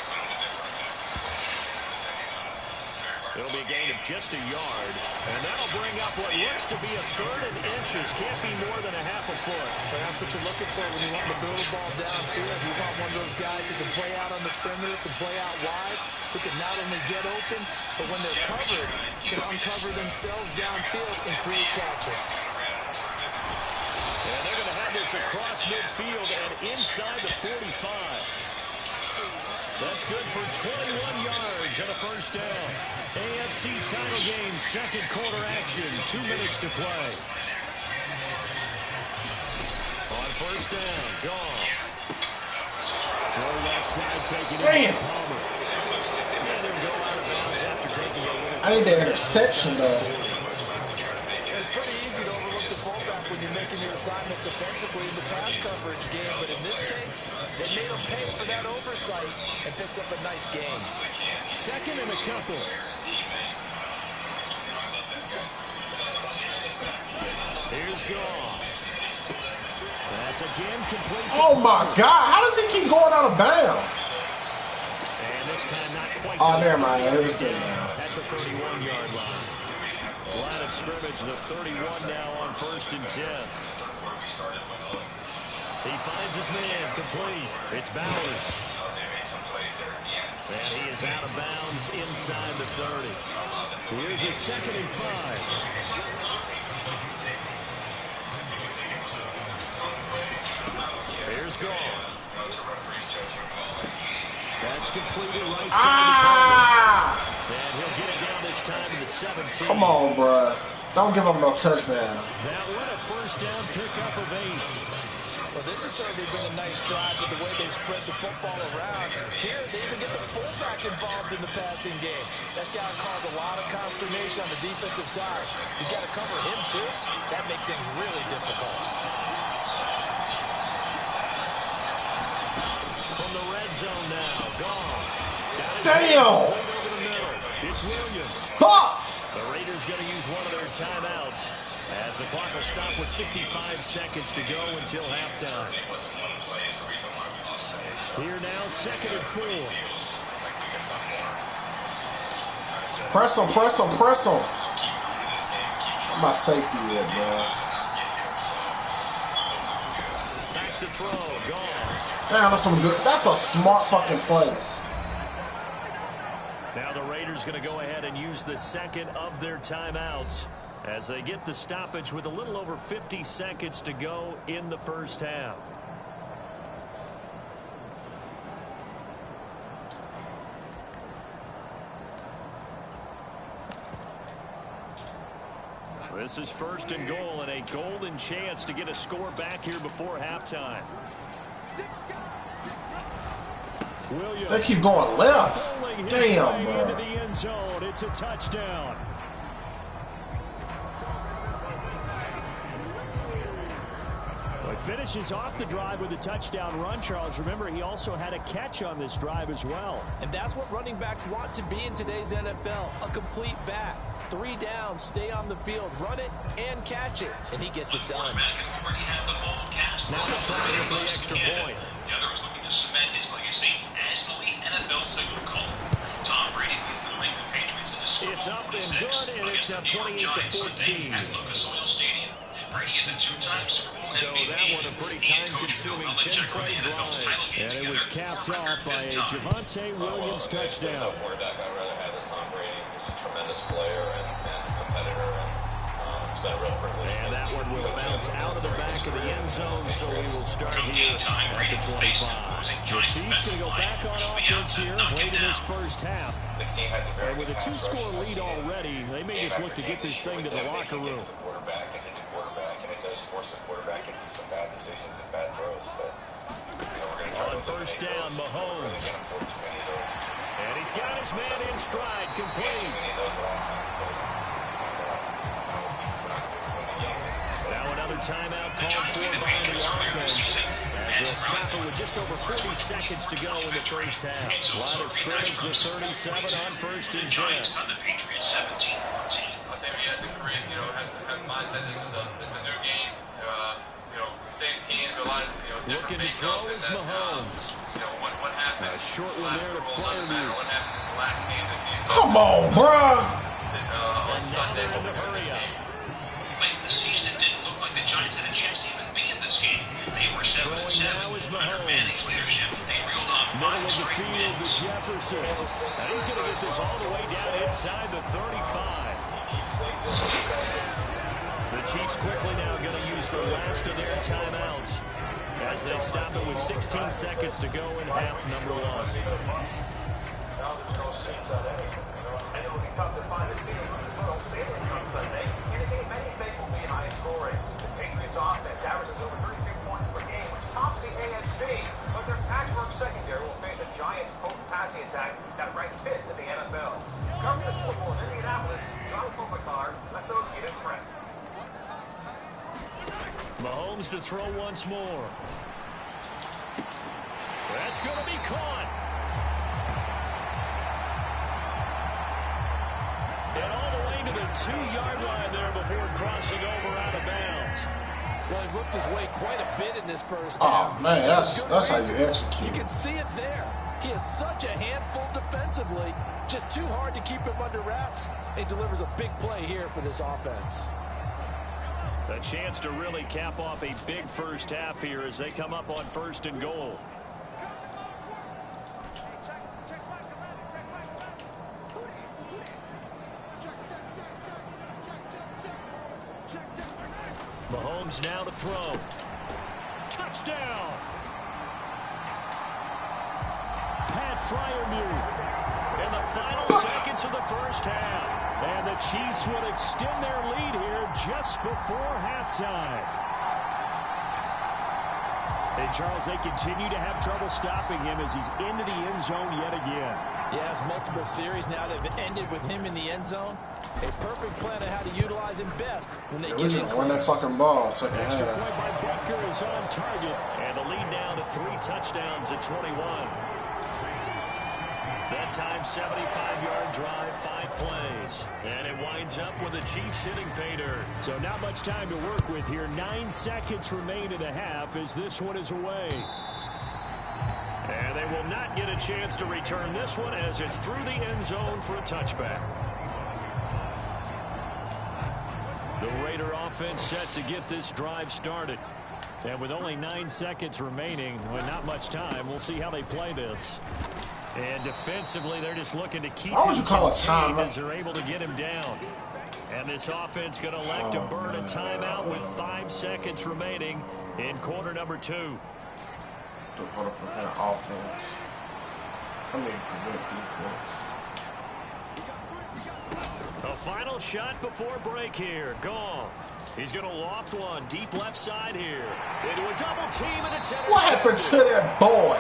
Speaker 6: It'll be a gain of just a yard, and that'll bring up what looks to be a third and inches. Can't be more than a half a foot.
Speaker 7: But that's what you're looking for when you want to throw the ball downfield. You want one of those guys who can play out on the perimeter, can play out wide, who can not only get open, but when they're covered, can uncover themselves downfield and create catches.
Speaker 6: And they're going to have this across midfield and inside the 45. That's good for 21 yards and a first down. AFC title game, second quarter action, 2 minutes to play. On first down, Goff. Throw left side, taking it to Palmer. And they'll go out of bounds after taking a little.
Speaker 8: I need the interception, though.
Speaker 7: It's pretty easy to overlook the fullback when you're making your assignments defensively in the pass coverage game, but in this case, they made him pay for that oversight and picks up a nice gain.
Speaker 6: Second and a couple. Here's Goff. That's again complete.
Speaker 8: Oh my God! How does he keep going out of bounds?
Speaker 6: And this time not quite.
Speaker 8: Oh, never mind. It was it now.
Speaker 6: At the 31-yard line. Line of scrimmage, the 31 now on first and 10. He finds his man complete. It's Bowers. And he is out of bounds inside the 30. Here's his second and 5. Here's Goff. That's completed right side. And he'll get it down this time to the 17.
Speaker 8: Come on, bruh. Don't give him no touchdown.
Speaker 6: That one a first down pickup of 8.
Speaker 7: Well, this has certainly been a nice drive with the way they've spread the football around. Here, they even get the fullback involved in the passing game. That's got to cause a lot of consternation on the defensive side. You got to cover him, too. That makes things really difficult.
Speaker 6: From the red zone now, gone.
Speaker 8: Damn!
Speaker 6: It's Williams.
Speaker 8: Fuck!
Speaker 6: The Raiders going to use one of their timeouts as the clock will stop with 55 seconds to go until halftime. Here now, 2nd and 4.
Speaker 8: Press him, press him, press him. Where my safety is, man.
Speaker 6: Back to throw, gone.
Speaker 8: Damn, that's some good. That's a smart fucking play.
Speaker 6: Now the Raiders going to go ahead and use the 2nd of their timeouts as they get the stoppage with a little over 50 seconds to go in the first half. This is 1st and goal and a golden chance to get a score back here before halftime. Williams.
Speaker 8: They keep going left. Damn, bro.
Speaker 6: Into the end zone. It's a touchdown. Well, he finishes off the drive with a touchdown run, Charles. Remember, he also had a catch on this drive as well.
Speaker 7: And that's what running backs want to be in today's NFL, a complete back. 3 down, stay on the field, run it, and catch it. And he gets it done.
Speaker 6: Now they're trying for the extra point.
Speaker 9: The other is looking to cement his legacy as the lead NFL signal caller. Tom Brady leads the New England Patriots in the Super Bowl.
Speaker 6: It's up and good, and it's now 28-14.
Speaker 9: At Lucas Oil Stadium. Brady is a 2-time Super Bowl
Speaker 6: So
Speaker 9: MVP.
Speaker 6: that one a pretty time-consuming 10-play drive, and it was capped off by a Javonte Williams touchdown.
Speaker 5: There's no quarterback I'd rather have than Tom Brady. He's a tremendous player and competitor, and it's been a real privilege.
Speaker 6: And that one will bounce out of the back of the end zone, so we will start here at the 25. The Chiefs going to go back on offense here, late in this first half.
Speaker 5: This team has a very
Speaker 6: And with a 2-score lead already, they may just look to get this thing to the locker room.
Speaker 5: And it does force the quarterback into some bad decisions and bad throws. But we're going to try
Speaker 6: on first down, Mahomes. And he's got his man in stride, complete. Now another timeout called for by the offense. As they'll stop it with just over 40 seconds to go in the first half. Line of scrimmage, the 37 on 1st and 10.
Speaker 2: The Patriots 17-14. I think we have to create, have the mindset this is a new game. Same team, a lot of,
Speaker 6: looking to throw is Mahomes.
Speaker 2: What happened?
Speaker 6: A short one there to Fryermuth.
Speaker 2: What happened in the last game this season?
Speaker 8: Come on, bro.
Speaker 2: On Sunday,
Speaker 6: in the hurry up.
Speaker 9: Late in the season, it didn't look like the Giants had a chance to even be in this game. They were 7-7.
Speaker 6: Now is
Speaker 9: Under
Speaker 6: Mahomes.
Speaker 9: Manning's leadership, they reeled off
Speaker 6: Middle
Speaker 9: 5
Speaker 6: of the
Speaker 9: straight
Speaker 6: field to
Speaker 9: wins.
Speaker 6: Jefferson. And he's going to get this all the way down inside the 35. The Chiefs quickly now going to use the last of their timeouts as they stop it with 16 seconds to go in half number 1.
Speaker 4: Now there's no seats on anything. And it will be tough to find a seat when the Oil Stadium comes Sunday. In a game many think will be high scoring. The Patriots offense averages over 32 points per game, which tops the AFC. But their patchwork secondary will face a Giants potent passing attack that ranked 5th in the NFL. Covering the Super Bowl in Indianapolis, John Kopitar, Associated Press.
Speaker 6: Mahomes to throw once more. That's going to be caught. And all the way to the 2-yard line there before crossing over out of bounds.
Speaker 7: Well, he worked his way quite a bit in this first
Speaker 8: Oh
Speaker 7: half.
Speaker 8: man, that's how you
Speaker 7: You
Speaker 8: execute.
Speaker 7: can see it there. He is such a handful defensively. Just too hard to keep him under wraps. He delivers a big play here for this offense.
Speaker 6: A chance to really cap off a big first half here as they come up on 1st and goal. Mahomes now to throw. Touchdown! Pat Fryermuth in the final seconds of the first half. And the Chiefs will extend their lead here just before halftime. And, Charles, they continue to have trouble stopping him as he's into the end zone yet again.
Speaker 7: Yes, multiple series now that have ended with him in the end zone. A perfect plan of how to utilize him best when they get in.
Speaker 8: Run that fucking ball, second half.
Speaker 6: Extra point by Butker is on target. And the lead down to 3 touchdowns at 21. That time, 75-yard drive, 5 plays. And it winds up with the Chiefs hitting pay dirt. So not much time to work with here. 9 seconds remain in the half as this one is away. And they will not get a chance to return this one as it's through the end zone for a touchback. The Raider offense set to get this drive started. And with only 9 seconds remaining, with not much time, we'll see how they play this. And defensively, they're just looking to keep him contained as they're able to get him down. And this offense going to elect to burn a timeout with 5 seconds remaining in quarter number 2.
Speaker 8: Hold up with that offense. I mean, prevent defense.
Speaker 6: A final shot before break here. Goff. He's going to loft one deep left side here. Into a double team and it's intercepted.
Speaker 8: What happened to that boy?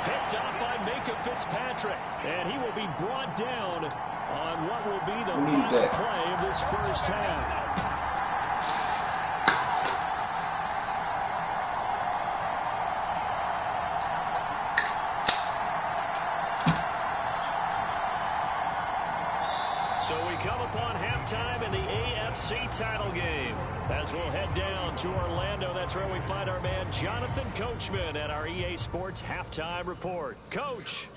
Speaker 6: Picked up by Minka Fitzpatrick. And he will be brought down on what will be the final play of this first half. So we come upon halftime in the AFC title game. As we'll head down to Orlando, that's where we find our man Jonathan Coachman at our EA Sports Halftime Report. Coach.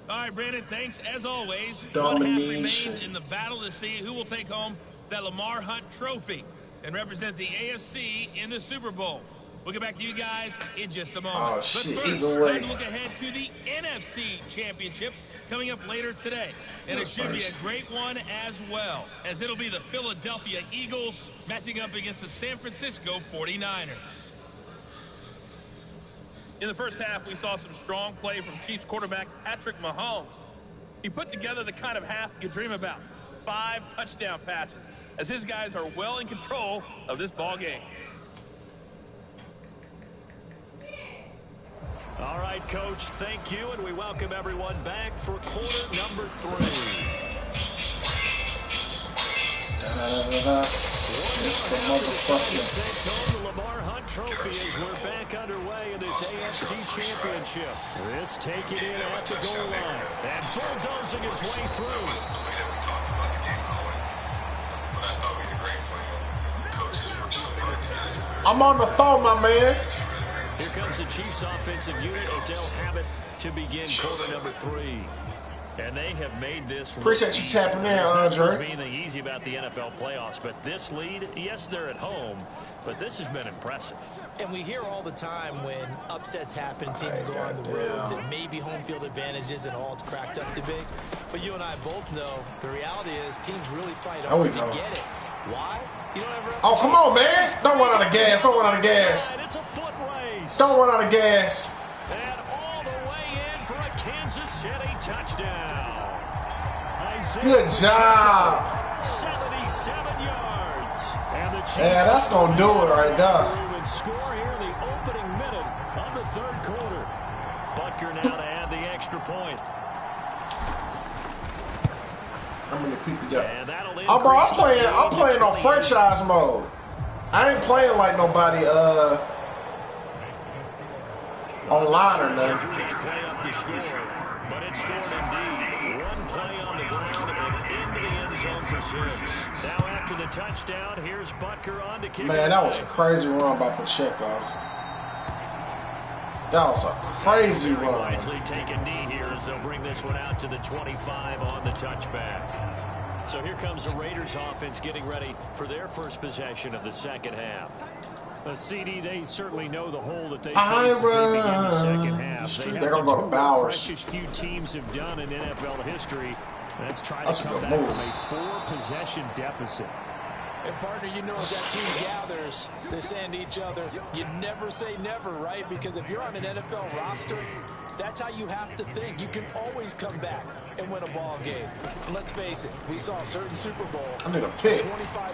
Speaker 10: All right, Brandon, thanks. As always, one half remains in the battle to see who will take home that Lamar Hunt trophy and represent the AFC in the Super Bowl. We'll get back to you guys in just a moment.
Speaker 8: Oh, shit,
Speaker 10: but first,
Speaker 8: either way.
Speaker 10: time to look ahead to the NFC Championship coming up later today. And it should be a great one as well, as it'll be the Philadelphia Eagles matching up against the San Francisco 49ers. In the first half, we saw some strong play from Chiefs quarterback Patrick Mahomes. He put together the kind of half you dream about. 5 touchdown passes, as his guys are well in control of this ball game.
Speaker 6: All right, Coach, thank you, and we welcome everyone back for quarter number 3.
Speaker 8: It's the motherfucker.
Speaker 6: The Lamar Hunt Trophy as we're back underway in this AFC Championship. This taken in at the goal line and bulldozing his way through.
Speaker 8: I'm on the phone, my man.
Speaker 6: Here comes the Chiefs offensive unit as they'll have it to begin quarter number 3. And they have made this.
Speaker 8: Appreciate you tapping in, Andre.
Speaker 6: Being easy about the NFL playoffs, but this lead, yes, they're at home, but this has been impressive.
Speaker 7: And we hear all the time when upsets happen, teams go on the road, that maybe home field advantage isn't all it's cracked up to be. But you and I both know the reality is teams really fight hard to get it. Why? You don't ever.
Speaker 8: Oh, come on, man! Don't run out of gas. Don't run out of gas.
Speaker 6: It's a foot race.
Speaker 8: Don't run out of gas.
Speaker 6: And all the way in for a Kansas City touchdown.
Speaker 8: Good job.
Speaker 6: 77 yards. And the Chiefs
Speaker 8: that's going to do it right there.
Speaker 6: And score here in the opening minute of the third quarter. Butker now to add the extra point.
Speaker 8: How many people got? Oh, bro, I'm playing on franchise mode. I ain't playing like nobody online or nothing.
Speaker 6: Play up the score, but it scored indeed. One play on the ground and into the end zone for 6. Now after the touchdown, here's Butker on to kick.
Speaker 8: Man, that was a crazy run by Pacheco. That was a crazy run.
Speaker 6: Wisely take a knee here as they'll bring this one out to the 25 on the touchback. So here comes the Raiders offense getting ready for their first possession of the second half. A CD, they certainly know the hole that they face as they begin the second half.
Speaker 8: They're going to go to Bowers.
Speaker 6: The few teams have done in NFL history. Let's try to come back from a 4-possession deficit.
Speaker 7: And partner, you know, as that team gathers, they're saying to each other, you never say never, right? Because if you're on an NFL roster, that's how you have to think. You can always come back and win a ball game. And let's face it, we saw a certain Super Bowl.
Speaker 8: I need a pick.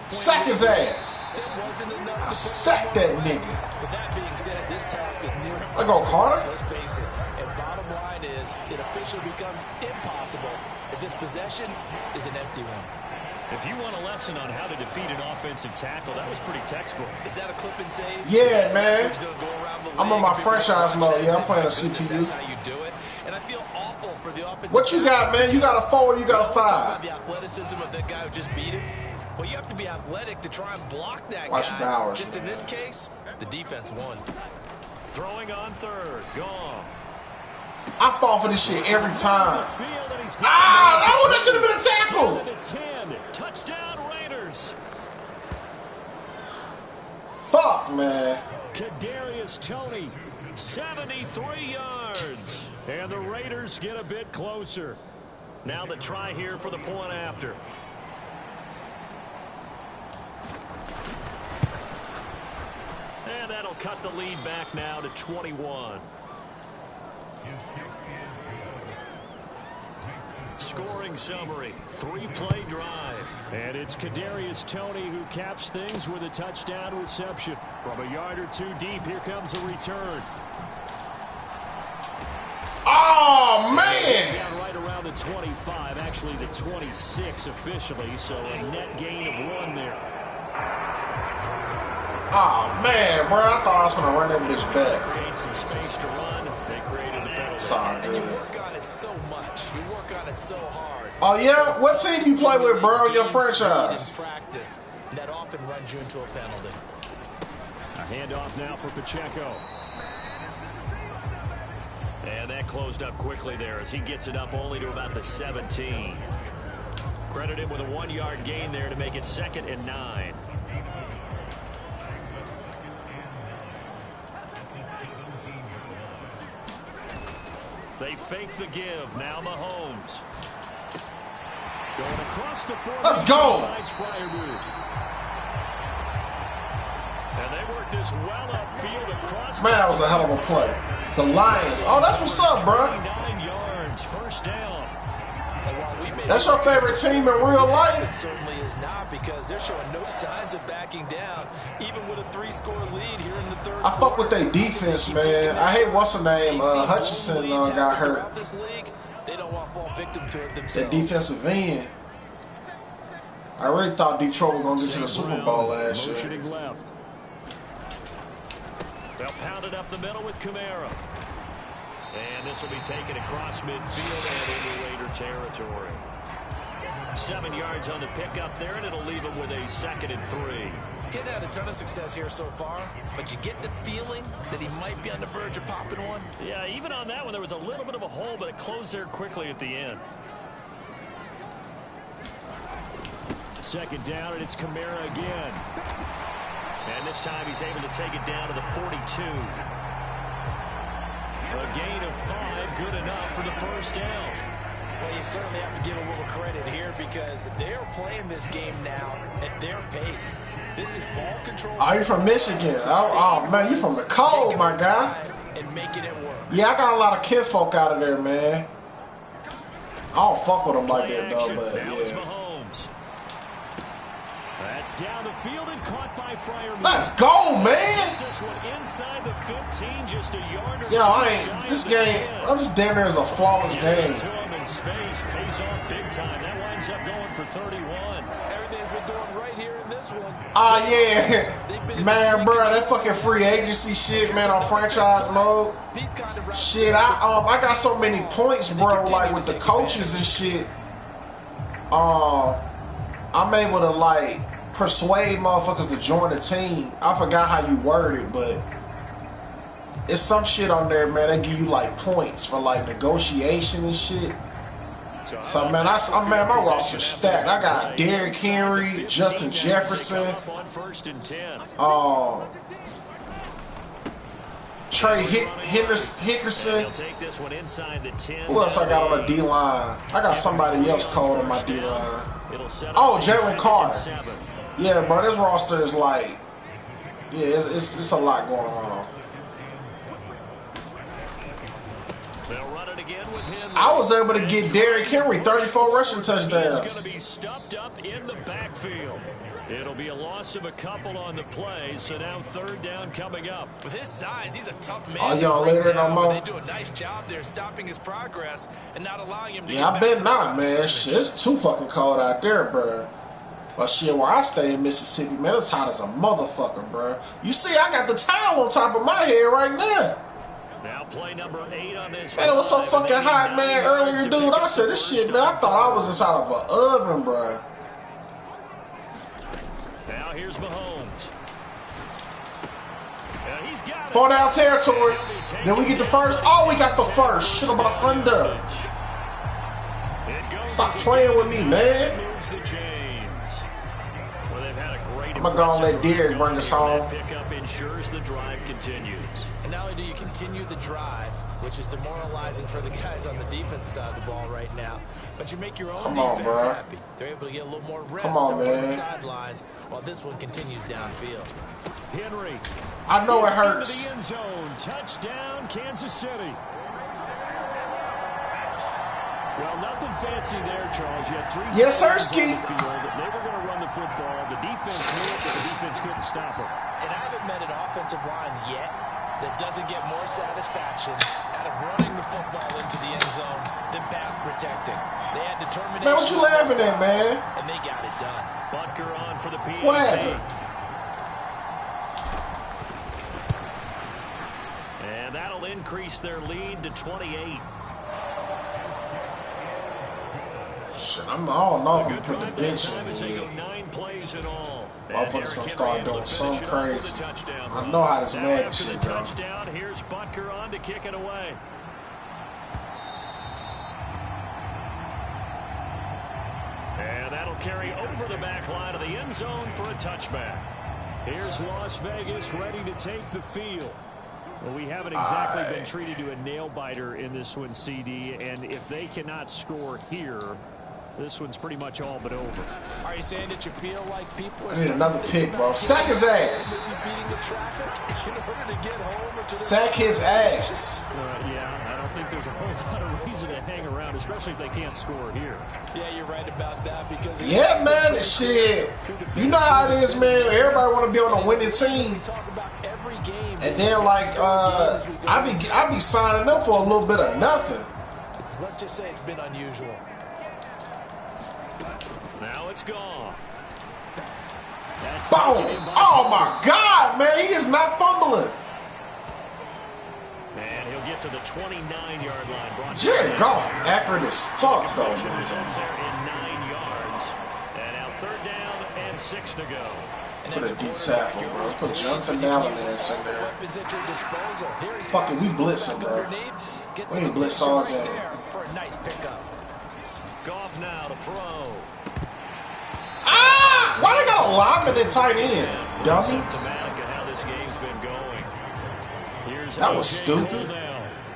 Speaker 8: Sack his ass.
Speaker 7: It wasn't enough
Speaker 8: I
Speaker 7: to
Speaker 8: sack that nigga.
Speaker 7: But that being said, this task is near.
Speaker 8: I go Carter.
Speaker 7: Let's face it. And bottom line is, it officially becomes impossible if this possession is an empty one.
Speaker 6: If you want a lesson on how to defeat an offensive tackle, that was pretty textbook.
Speaker 7: Is that a clip and save?
Speaker 8: Yeah, man. I'm on my franchise mode. Yeah, I'm playing a CPU.
Speaker 7: That's how you do it. And I feel awful for the offensive.
Speaker 8: What you got, man? You got a 4 or you got a 5?
Speaker 7: The athleticism of that guy who just beat him. Well, you have to be athletic to try and block that
Speaker 8: Watch
Speaker 7: guy.
Speaker 8: Bowers,
Speaker 7: just
Speaker 8: man.
Speaker 7: in this case, the defense won.
Speaker 6: Throwing on third. Goff.
Speaker 8: I fall for this shit every time. Ah, that should have been a tackle.
Speaker 6: 10. Touchdown Raiders.
Speaker 8: Fuck, man.
Speaker 6: Kadarius Toney, 73 yards. And the Raiders get a bit closer. Now the try here for the point after. And that'll cut the lead back now to 21. Scoring summary, 3-play drive. And it's Kadarius Toney who caps things with a touchdown reception. From a yard or two deep, here comes a return.
Speaker 8: Oh, man.
Speaker 6: Down right around the 25, actually the 26 officially, so a net gain of 1 there.
Speaker 8: Oh, man, bro. I thought I was going to run that bitch back.
Speaker 6: Create some space to run. They created the penalty.
Speaker 8: It's all
Speaker 7: And you
Speaker 8: good.
Speaker 7: work on it so much. You work on it so hard.
Speaker 8: Oh, yeah? What team you play with, bro, in your franchise?
Speaker 7: Practice that often runs you into a penalty.
Speaker 6: A handoff now for Pacheco. And that closed up quickly there as he gets it up only to about the 17. Credit him with a 1-yard gain there to make it 2nd and 9. They fake the give. Now Mahomes. Going across the 40.
Speaker 8: Let's go.
Speaker 6: And they work this well upfield across.
Speaker 8: Man, that was a hell of a play. The Lions. Oh, that's what's up, bro.
Speaker 6: 29 yards, first down.
Speaker 8: That's your favorite team in real life?
Speaker 7: It certainly is not, because they're showing no signs of backing down, even with a 3-score lead here in the third quarter.
Speaker 8: I fuck with their defense, man. I hate what's her name. Hutchinson got hurt.
Speaker 7: This league, they don't want to fall victim to it themselves.
Speaker 8: That defensive end. I really thought Detroit was going to get to the Super Bowl last year.
Speaker 6: Motioning left. They'll pound it up the middle with Kamara. And this will be taken across midfield and into Raider territory. 7 yards on the pickup there, and it'll leave him with a 2nd and 3.
Speaker 7: Getting had a ton of success here so far, but you get the feeling that he might be on the verge of popping one.
Speaker 6: Yeah, even on that one, there was a little bit of a hole, but it closed there quickly at the end. 2nd down, and it's Kamara again. And this time he's able to take it down to the 42. A gain of 5, good enough for the first down.
Speaker 7: Well, you certainly have to give a little credit here, because they're playing this game now at their pace. This is ball control.
Speaker 8: Oh, you from Michigan? Oh, man, you from the cold, my guy.
Speaker 7: And making it work.
Speaker 8: Yeah, I got a lot of kinfolk out of there, man. I don't fuck with them like that, though, but
Speaker 6: now it's
Speaker 8: yeah.
Speaker 6: Mahomes. That's down the field and caught by Fryer.
Speaker 8: Let's go, man.
Speaker 6: This one inside the 15, just a yard or
Speaker 8: Yo,
Speaker 6: two.
Speaker 8: this game, I'm just damn near is a flawless game.
Speaker 6: To him in space, pays off big time. That winds up going for 31.
Speaker 7: Everything's been going right here in this one.
Speaker 8: Ah, yeah. Man, bro, that fucking free agency shit, man, on franchise mode. Shit, I got so many points, bro, like with the coaches and shit. I'm able to, like, persuade motherfuckers to join the team. I forgot how you word it, but it's some shit on there, man. They give you like points for like negotiation and shit. So man, my roster's stacked. I got Derrick Henry, Justin Jefferson, Trey Hickerson. Who else I got on the D-line? I got somebody else cold on my D-line. Oh, Jalen Carter. Yeah, bro, this roster is like, yeah, it's a lot going on.
Speaker 6: They'll run it again with Henry.
Speaker 8: I was able to get Derrick Henry 34 rushing touchdowns.
Speaker 6: He's going to be stuffed up in the backfield. It'll be a loss of a couple on the play, so now third down coming up.
Speaker 7: With his size, he's a tough man.
Speaker 8: Oh, y'all later no more?
Speaker 7: They do a nice job there stopping his progress and not allowing him to
Speaker 8: Yeah, I bet not, man. Shit, it's too fucking cold out there, bro. But shit, where I stay in Mississippi, man, it's hot as a motherfucker, bro. You see, I got the towel on top of my head right now.
Speaker 6: Now play number 8 on this.
Speaker 8: Man, it was so fucking hot, man, earlier, dude. I said, this shit, man, I thought I was inside of an oven, bro.
Speaker 6: Now here's Mahomes. He's got
Speaker 8: 4 down territory. Then we get the first. Oh, we got the first. Shit about a under. Stop playing with me, man. I'm going to go and let Derrick bring us home.
Speaker 6: Pickup ensures the drive continues.
Speaker 7: And not only do you continue the drive, which is demoralizing for the guys on the defensive side of the ball right now, but you make your own defense happy. They're able to get a little more rest on the sidelines while this one continues downfield.
Speaker 6: Henry.
Speaker 8: I know it hurts.
Speaker 6: The end zone. Touchdown, Kansas City. Well, nothing fancy there, Charles. You had 3
Speaker 8: yes, sir, Ski.
Speaker 6: They were going to run the football. The defense knew it, but the defense couldn't stop it.
Speaker 7: And I haven't met an offensive line yet that doesn't get more satisfaction out of running the football into the end zone than pass protecting. They had determination.
Speaker 8: Man, what you laughing at, man?
Speaker 7: And they got it done.
Speaker 6: Butker on for the PAT.
Speaker 8: What happened?
Speaker 6: And that'll increase their lead to 28.
Speaker 8: Shit, I don't know if I'm put the bench in
Speaker 6: here. 9 plays in all.
Speaker 8: Motherfuckers gonna start doing something crazy. I know how this Madden shit go.
Speaker 6: Touchdown. Here's Butker on to kick it away. And that'll carry over the back line of the end zone for a touchback. Here's Las Vegas ready to take the field. Well, we haven't exactly been treated to a nail-biter in this one, CD, and if they cannot score here, this one's pretty much all but over.
Speaker 7: Are you saying that you feel like people
Speaker 8: I need another pick, bro. Sack his ass. Sack his ass.
Speaker 6: Yeah, I don't think there's a whole lot of reason to hang around, especially if they can't score here.
Speaker 7: Yeah, you're right about that. Because
Speaker 8: yeah, man, shit. You know how it is, man. Everybody want to be on a winning team. And then, like, I be signing up for a little bit of nothing.
Speaker 7: Let's just say it's been unusual.
Speaker 6: Now it's gone.
Speaker 8: Boom! Oh my God, man, he is not fumbling.
Speaker 6: And he'll get to the 29-yard line.
Speaker 8: Jared Goff accurate as fuck, though, man.
Speaker 6: Results there in 9 yards. And now third down and 6 to go.
Speaker 8: Put a deep tackle, bro. Let's put Jonathan Allen in there. Fucking, we blitzing, bro. We ain't blitzed all game.
Speaker 7: For a nice pickup.
Speaker 6: Goff now to throw.
Speaker 8: Ah! Why they got a lineman at tight end, dummy?
Speaker 6: Symptomatic of how this game's been going. Here's
Speaker 8: that was stupid.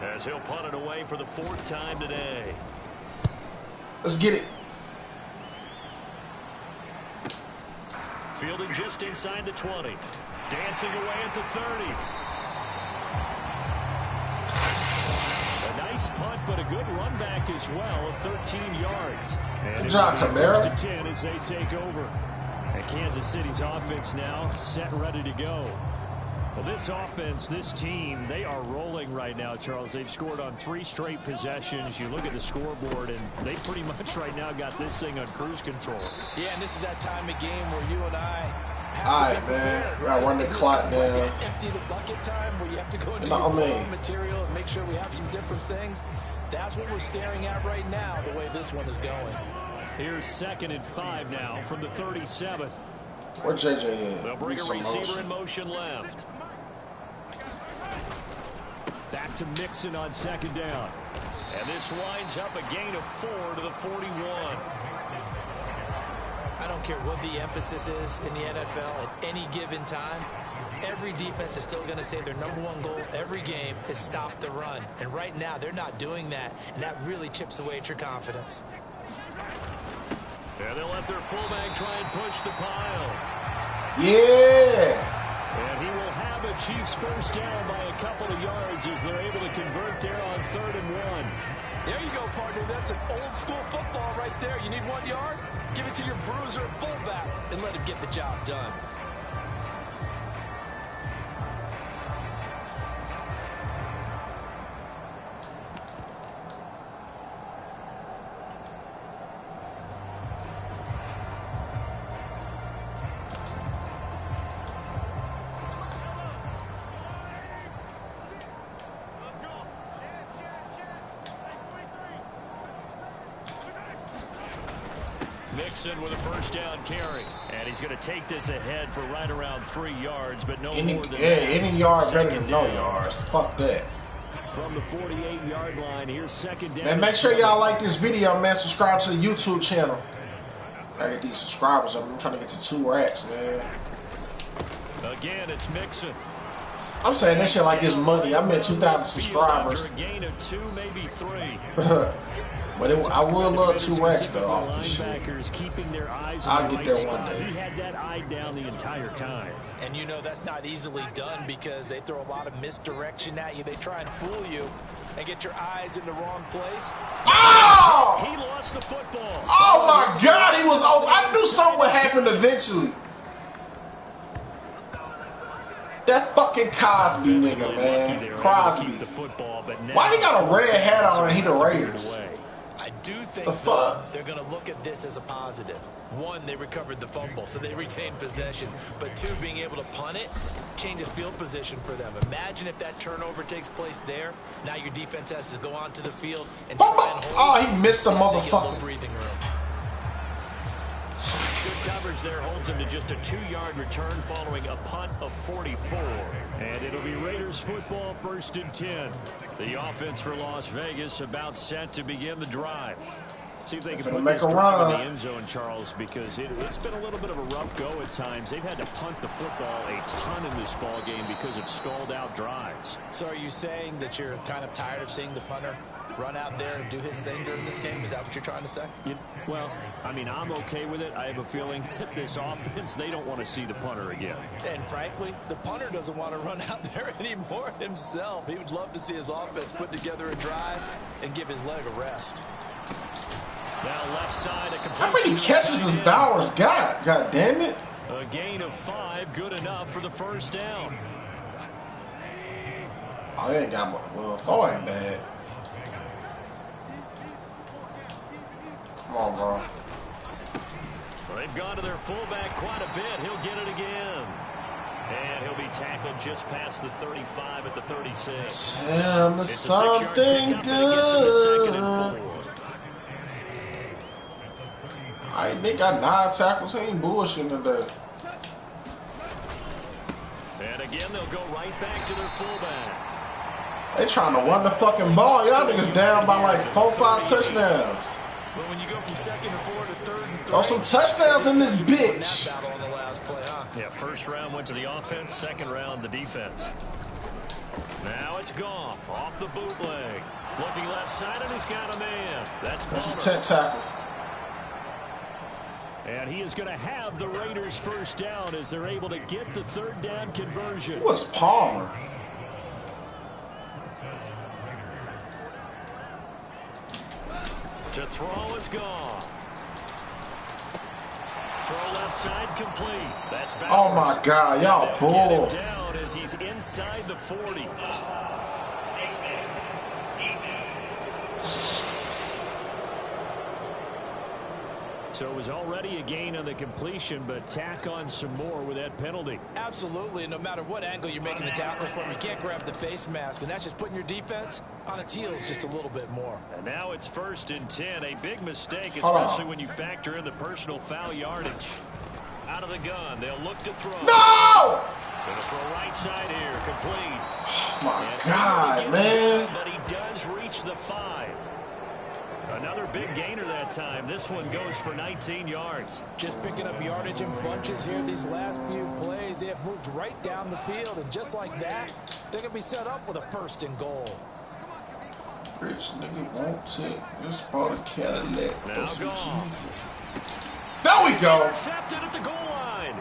Speaker 6: As he'll punt it away for the 4th time today.
Speaker 8: Let's get it.
Speaker 6: Fielding just inside the 20. Dancing away at the 30. A nice punt, but a good run back as well of 13 yards. And
Speaker 8: good job, Kamara.
Speaker 6: 1st and 10 as they take over. And Kansas City's offense now set ready to go. Well, this offense, this team, they are rolling right now, Charles. They've scored on 3 straight possessions. You look at the scoreboard, and they pretty much right now got this thing on cruise control.
Speaker 7: Yeah, and this is that time of game where you and I
Speaker 8: have to be prepared, man. Gotta run the clock down.
Speaker 7: Empty the bucket time where you have to go into raw material and make sure we have some different things. That's what we're staring at right now, the way this one is going.
Speaker 6: Here's 2nd and 5 now from the 37.
Speaker 8: Where JJ is?
Speaker 6: They'll bring a receiver in motion left. Back to Mixon on 2nd down. And this winds up a gain of 4 to the 41.
Speaker 7: I don't care what the emphasis is in the NFL at any given time. Every defense is still going to say their #1 goal every game is stop the run. And right now, they're not doing that. And that really chips away at your confidence.
Speaker 6: And they'll let their fullback try and push the pile.
Speaker 8: Yeah.
Speaker 6: And he will have a Chiefs first down by a couple of yards as they're able to convert there on 3rd and 1.
Speaker 7: There you go, partner. That's an old school football right there. You need 1 yard? Give it to your bruiser fullback and let him get the job done.
Speaker 6: Mixon with a first down carry. And he's going to take this ahead for right around 3 yards, but no more than that.
Speaker 8: Any yard better than no yards. Fuck that.
Speaker 6: From the 48-yard line, here's 2nd down.
Speaker 8: Man, make sure y'all like this video, man. Subscribe to the YouTube channel. I get these subscribers. I'm trying to get to 2 racks, man.
Speaker 6: Again, it's Mixon.
Speaker 8: I'm saying that shit like it's money. I'm at 2,000 subscribers.
Speaker 6: A gain of 2, maybe 3.
Speaker 8: But I would love 2 racks though off this shit.
Speaker 6: Keeping their eyes
Speaker 8: I'll get there one day.
Speaker 6: He had that eye down the entire time.
Speaker 7: And you know that's not easily done because they throw a lot of misdirection at you. They try and fool you and get your eyes in the wrong place.
Speaker 8: Oh!
Speaker 6: He lost the football.
Speaker 8: Oh my God, he was over. I knew something would happen eventually. That fucking Cosby nigga, man. Crosby. Why he got a red hat on and he the Raiders?
Speaker 7: I do think they're going to look at this as a positive. 1, they recovered the fumble, so they retained possession. But 2, being able to punt it changes field position for them. Imagine if that turnover takes place there. Now your defense has to go onto the field and try and hold.
Speaker 8: Oh, he missed a motherfucker.
Speaker 7: Breathing room.
Speaker 6: Good coverage there holds him to just a 2-yard return following a punt of 44. And it'll be Raiders football, 1st and 10. The offense for Las Vegas about set to begin the drive. See if they can put this drive in the end zone, Charles, because it's been a little bit of a rough go at times. They've had to punt the football a ton in this ball game because of stalled out drives.
Speaker 7: So are you saying that you're kind of tired of seeing the punter run out there and do his thing during this game? Is that what you're trying to say?
Speaker 6: Well, I mean, I'm okay with it. I have a feeling that this offense, they don't want to see the punter again. And frankly, the punter doesn't want to run out there anymore himself. He would love to see his offense put together a drive and give his leg a rest. Now left side,
Speaker 8: how many catches does Bowers got? God damn it.
Speaker 6: A gain of 5, good enough for the first down.
Speaker 8: Oh, he ain't got much. Well, 4 ain't bad. Come on, bro.
Speaker 6: Well, they've gone to their fullback quite a bit. He'll get it again. And he'll be tackled just past the 35 at the 36.
Speaker 8: Tell me something good. They got 9 tackles. He ain't bullshitting today.
Speaker 6: And again, they'll go right back to their fullback.
Speaker 8: They trying to run the fucking ball. Y'all niggas down by like 4 or 5 touchdowns.
Speaker 7: But when you go from 2nd and 4 to 3rd and 3,
Speaker 8: throw some touchdowns in this bitch.
Speaker 6: Yeah, first round went to the offense, 2nd round the defense. Now it's Goff off the bootleg. Looking left side, and he's got a man. That's Palmer.
Speaker 8: This is 10 tackle.
Speaker 6: And he is going to have the Raiders first down as they're able to get the 3rd down conversion.
Speaker 8: Who was Palmer?
Speaker 6: To throw is Goff. Throw left side complete. That's Bowers.
Speaker 8: Oh my God, y'all bull.
Speaker 6: Get him down as he's inside the 40. So it was already a gain on the completion, but tack on some more with that penalty.
Speaker 7: Absolutely, and no matter what angle you're making the tackle from, you can't grab the face mask, and that's just putting your defense on its heels just a little bit more.
Speaker 6: And now it's 1st and 10, a big mistake, especially when you factor in the personal foul yardage. Out of the gun, they'll look to throw.
Speaker 8: No!
Speaker 6: Gonna throw right side here, complete.
Speaker 8: Oh my God, man.
Speaker 6: But he does reach the 5. Another big gainer that time. This one goes for 19 yards.
Speaker 7: Just picking up yardage in bunches here these last few plays. They have moved right down the field, and just like that, they're going to be set up with a 1st and goal.
Speaker 8: Rich nigga won't take this ball to Cadillac.
Speaker 6: Now gone.
Speaker 8: There we go.
Speaker 6: Intercepted at the goal line.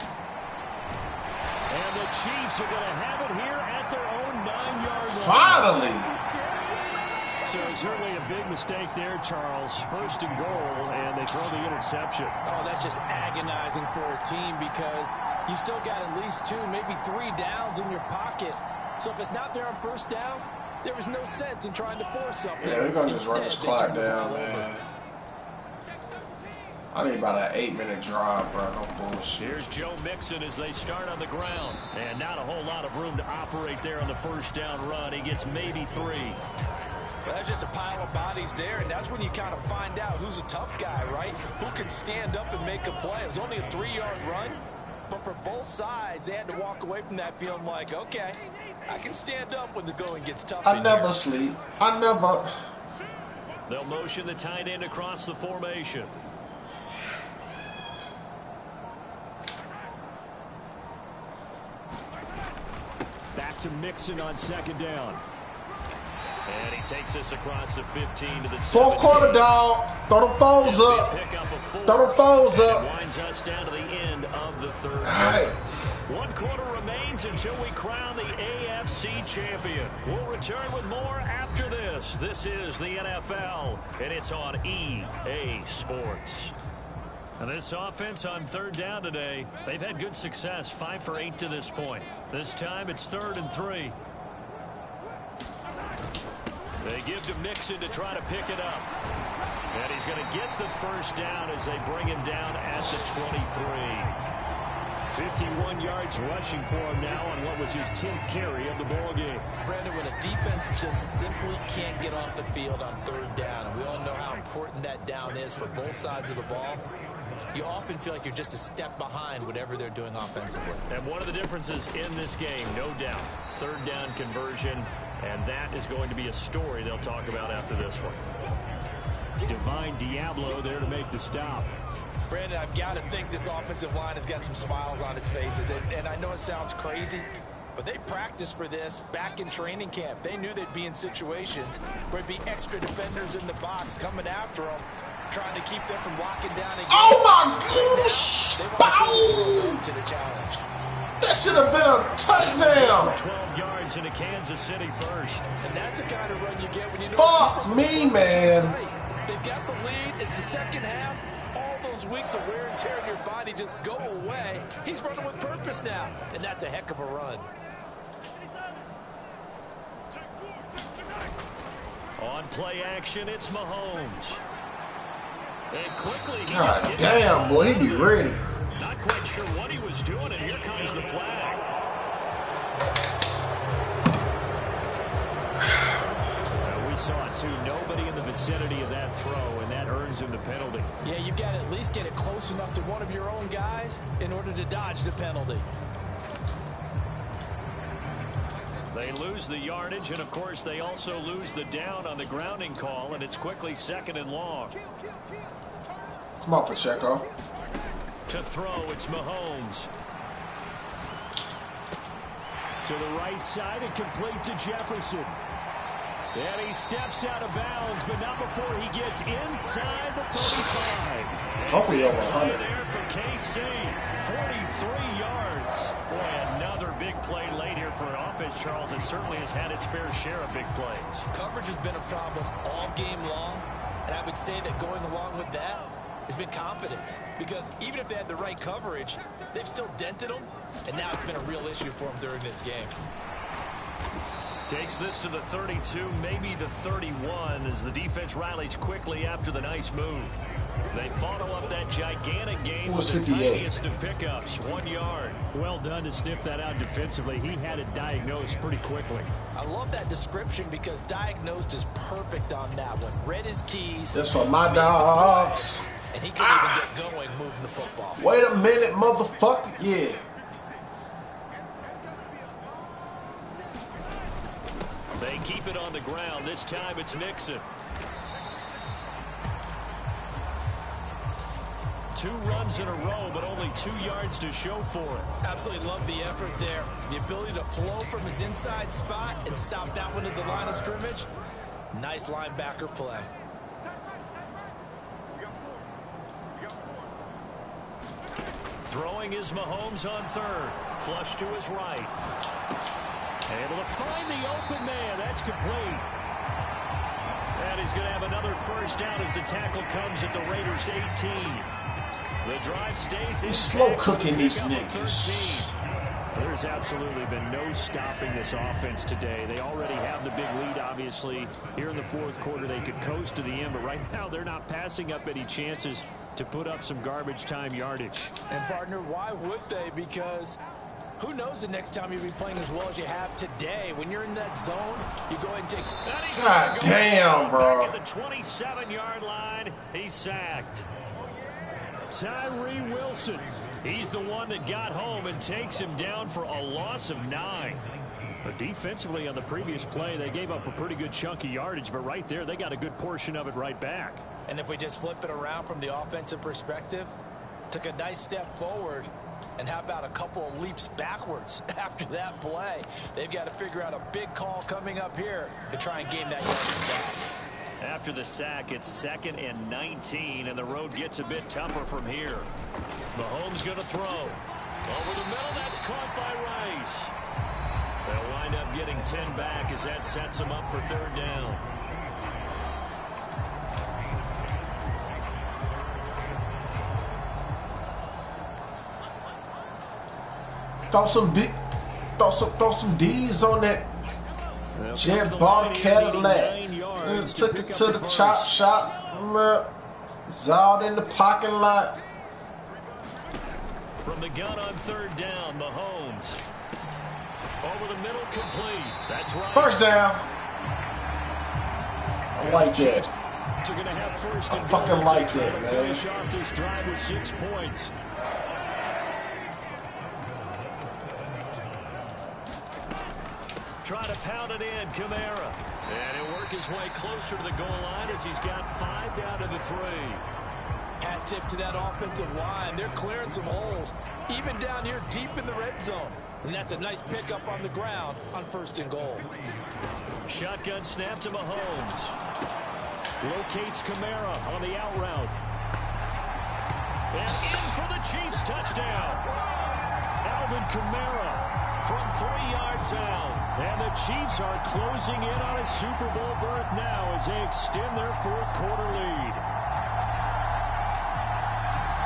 Speaker 6: And the Chiefs are going to have it here at their own 9-yard line.
Speaker 8: Finally.
Speaker 6: So certainly a big mistake there, Charles. First and goal, and they throw the interception.
Speaker 7: Oh, that's just agonizing for a team because you still got at least 2, maybe 3 downs in your pocket. So if it's not there on first down, there was no sense in trying to force something.
Speaker 8: Yeah, we're going to just run this
Speaker 7: Instead,
Speaker 8: clock down, man. I need about an 8-minute drive, bro. No bullshit.
Speaker 6: Here's Joe Mixon as they start on the ground. And not a whole lot of room to operate there on the first down run. He gets maybe 3.
Speaker 7: Well, that's just a pile of bodies there, and that's when you kind of find out who's a tough guy, right? Who can stand up and make a play. It was only a 3-yard run, but for both sides, they had to walk away from that feeling like, okay, I can stand up when the going gets tough.
Speaker 8: I never sleep. I never.
Speaker 6: They'll motion the tight end across the formation. Back to Mixon on second down. And he takes us across the 15 to the 17.
Speaker 8: Fourth quarter, dog. Throw the foes up. Throw the foes up.
Speaker 6: Winds us down to the end of the third.
Speaker 8: All right.
Speaker 6: 1 quarter remains until we crown the AFC champion. We'll return with more after this. This is the NFL, and it's on EA Sports. And this offense on third down today, they've had good success, 5 for 8 to this point. This time it's 3rd and 3. They give to Mixon to try to pick it up. And he's going to get the first down as they bring him down at the 23. 51 yards rushing for him now on what was his 10th carry of the ball game.
Speaker 7: Brandon, when a defense just simply can't get off the field on third down, and we all know how important that down is for both sides of the ball, you often feel like you're just a step behind whatever they're doing offensively.
Speaker 6: And one of the differences in this game, no doubt, third down conversion, and that is going to be a story they'll talk about after this one. Divine Diablo there to make the stop.
Speaker 7: Brandon, I've got to think this offensive line has got some smiles on its faces, and I know it sounds crazy, but they practiced for this back in training camp. They knew they'd be in situations where there'd be extra defenders in the box coming after them, trying to keep them from locking down again.
Speaker 8: Oh my gosh!
Speaker 7: Bow! To the challenge.
Speaker 8: That should have been a touchdown.
Speaker 6: 12 yards into Kansas City first.
Speaker 7: And that's the kind of run you get when you know.
Speaker 8: Fuck me, man.
Speaker 7: They've got the lead. It's the second half. All those weeks of wear and tear in your body just go away. He's running with purpose now, and that's a heck of a run.
Speaker 6: On play action, it's Mahomes. And quickly,
Speaker 8: God damn, boy, he be ready.
Speaker 6: Not quite sure what he was doing, and here comes the flag. We saw it too. Nobody in the vicinity of that throw, and that earns him the penalty.
Speaker 7: Yeah, you've got to at least get it close enough to one of your own guys in order to dodge the penalty.
Speaker 6: They lose the yardage, and of course they also lose the down on the grounding call, and it's quickly 2nd and long.
Speaker 8: Come on, Pacheco.
Speaker 6: To throw, it's Mahomes. To the right side and complete to Jefferson. And he steps out of bounds, but not before he gets inside the 35.
Speaker 8: Hopefully over 100.
Speaker 6: There for KC, 43 yards. Boy, another big play late here for an offense, Charles. It certainly has had its fair share of big plays.
Speaker 7: Coverage has been a problem all game long, and I would say that going along with that has been confidence, because even if they had the right coverage, they've still dented them, and now it's been a real issue for them during this game.
Speaker 6: Takes this to the 32, maybe the 31, as the defense rallies quickly after the nice move. They follow up that gigantic gain with the tiniest of pickups, 1 yard. Well done to sniff that out defensively. He had it diagnosed pretty quickly.
Speaker 7: I love that description because diagnosed is perfect on that one. Read his keys.
Speaker 8: That's for my dogs.
Speaker 7: And he couldn't even get going moving the football.
Speaker 8: Wait a minute, motherfucker. Yeah.
Speaker 6: They keep it on the ground. This time it's Nixon. 2 runs in a row, but only 2 yards to show for it.
Speaker 7: Absolutely love the effort there. The ability to flow from his inside spot and stop that one at the line of scrimmage. Nice linebacker play.
Speaker 6: Throwing is Mahomes on third. Flush to his right. Able to find the open man. That's complete. And he's going to have another first down as the tackle comes at the Raiders' 18. The drive stays in.
Speaker 8: Slow cooking these niggas.
Speaker 6: There's absolutely been no stopping this offense today. They already have the big lead, obviously. Here in the fourth quarter, they could coast to the end, but right now they're not passing up any chances to put up some garbage time yardage.
Speaker 7: And, partner, why would they? Because who knows the next time you'll be playing as well as you have today. When you're in that zone, you go ahead and take...
Speaker 8: God damn, bro.
Speaker 6: Back at the 27-yard line, he's sacked. Tyree Wilson. He's the one that got home and takes him down for a loss of 9. But defensively on the previous play, they gave up a pretty good chunk of yardage, but right there, they got a good portion of it right back.
Speaker 7: And if we just flip it around from the offensive perspective, took a nice step forward, and how about a couple of leaps backwards after that play? They've got to figure out a big call coming up here to try and gain that yardage back.
Speaker 6: After the sack, it's 2nd and 19, and the road gets a bit tougher from here. Mahomes going to throw. Over the middle, that's caught by Rice. They'll wind up getting 10 back as that sets them up for third down.
Speaker 8: Throw some D's on that jet bought Cadillac. Took it to the chop shop. It's all in the parking lot.
Speaker 6: From the gun on third down, Mahomes. Over the middle, complete. That's right.
Speaker 8: First down. I like that. I fucking like that, man.
Speaker 6: Finish off this drive with 6 points. Try to pound it in, Kamara. And he'll work his way closer to the goal line as he's got 5 down to the 3.
Speaker 7: Hat tip to that offensive line. They're clearing some holes, even down here deep in the red zone. And that's a nice pickup on the ground on 1st and goal.
Speaker 6: Shotgun snap to Mahomes. Locates Kamara on the out route. And in for the Chiefs touchdown. Alvin Kamara from 3 yards out. And the Chiefs are closing in on a Super Bowl berth now as they extend their 4th quarter lead.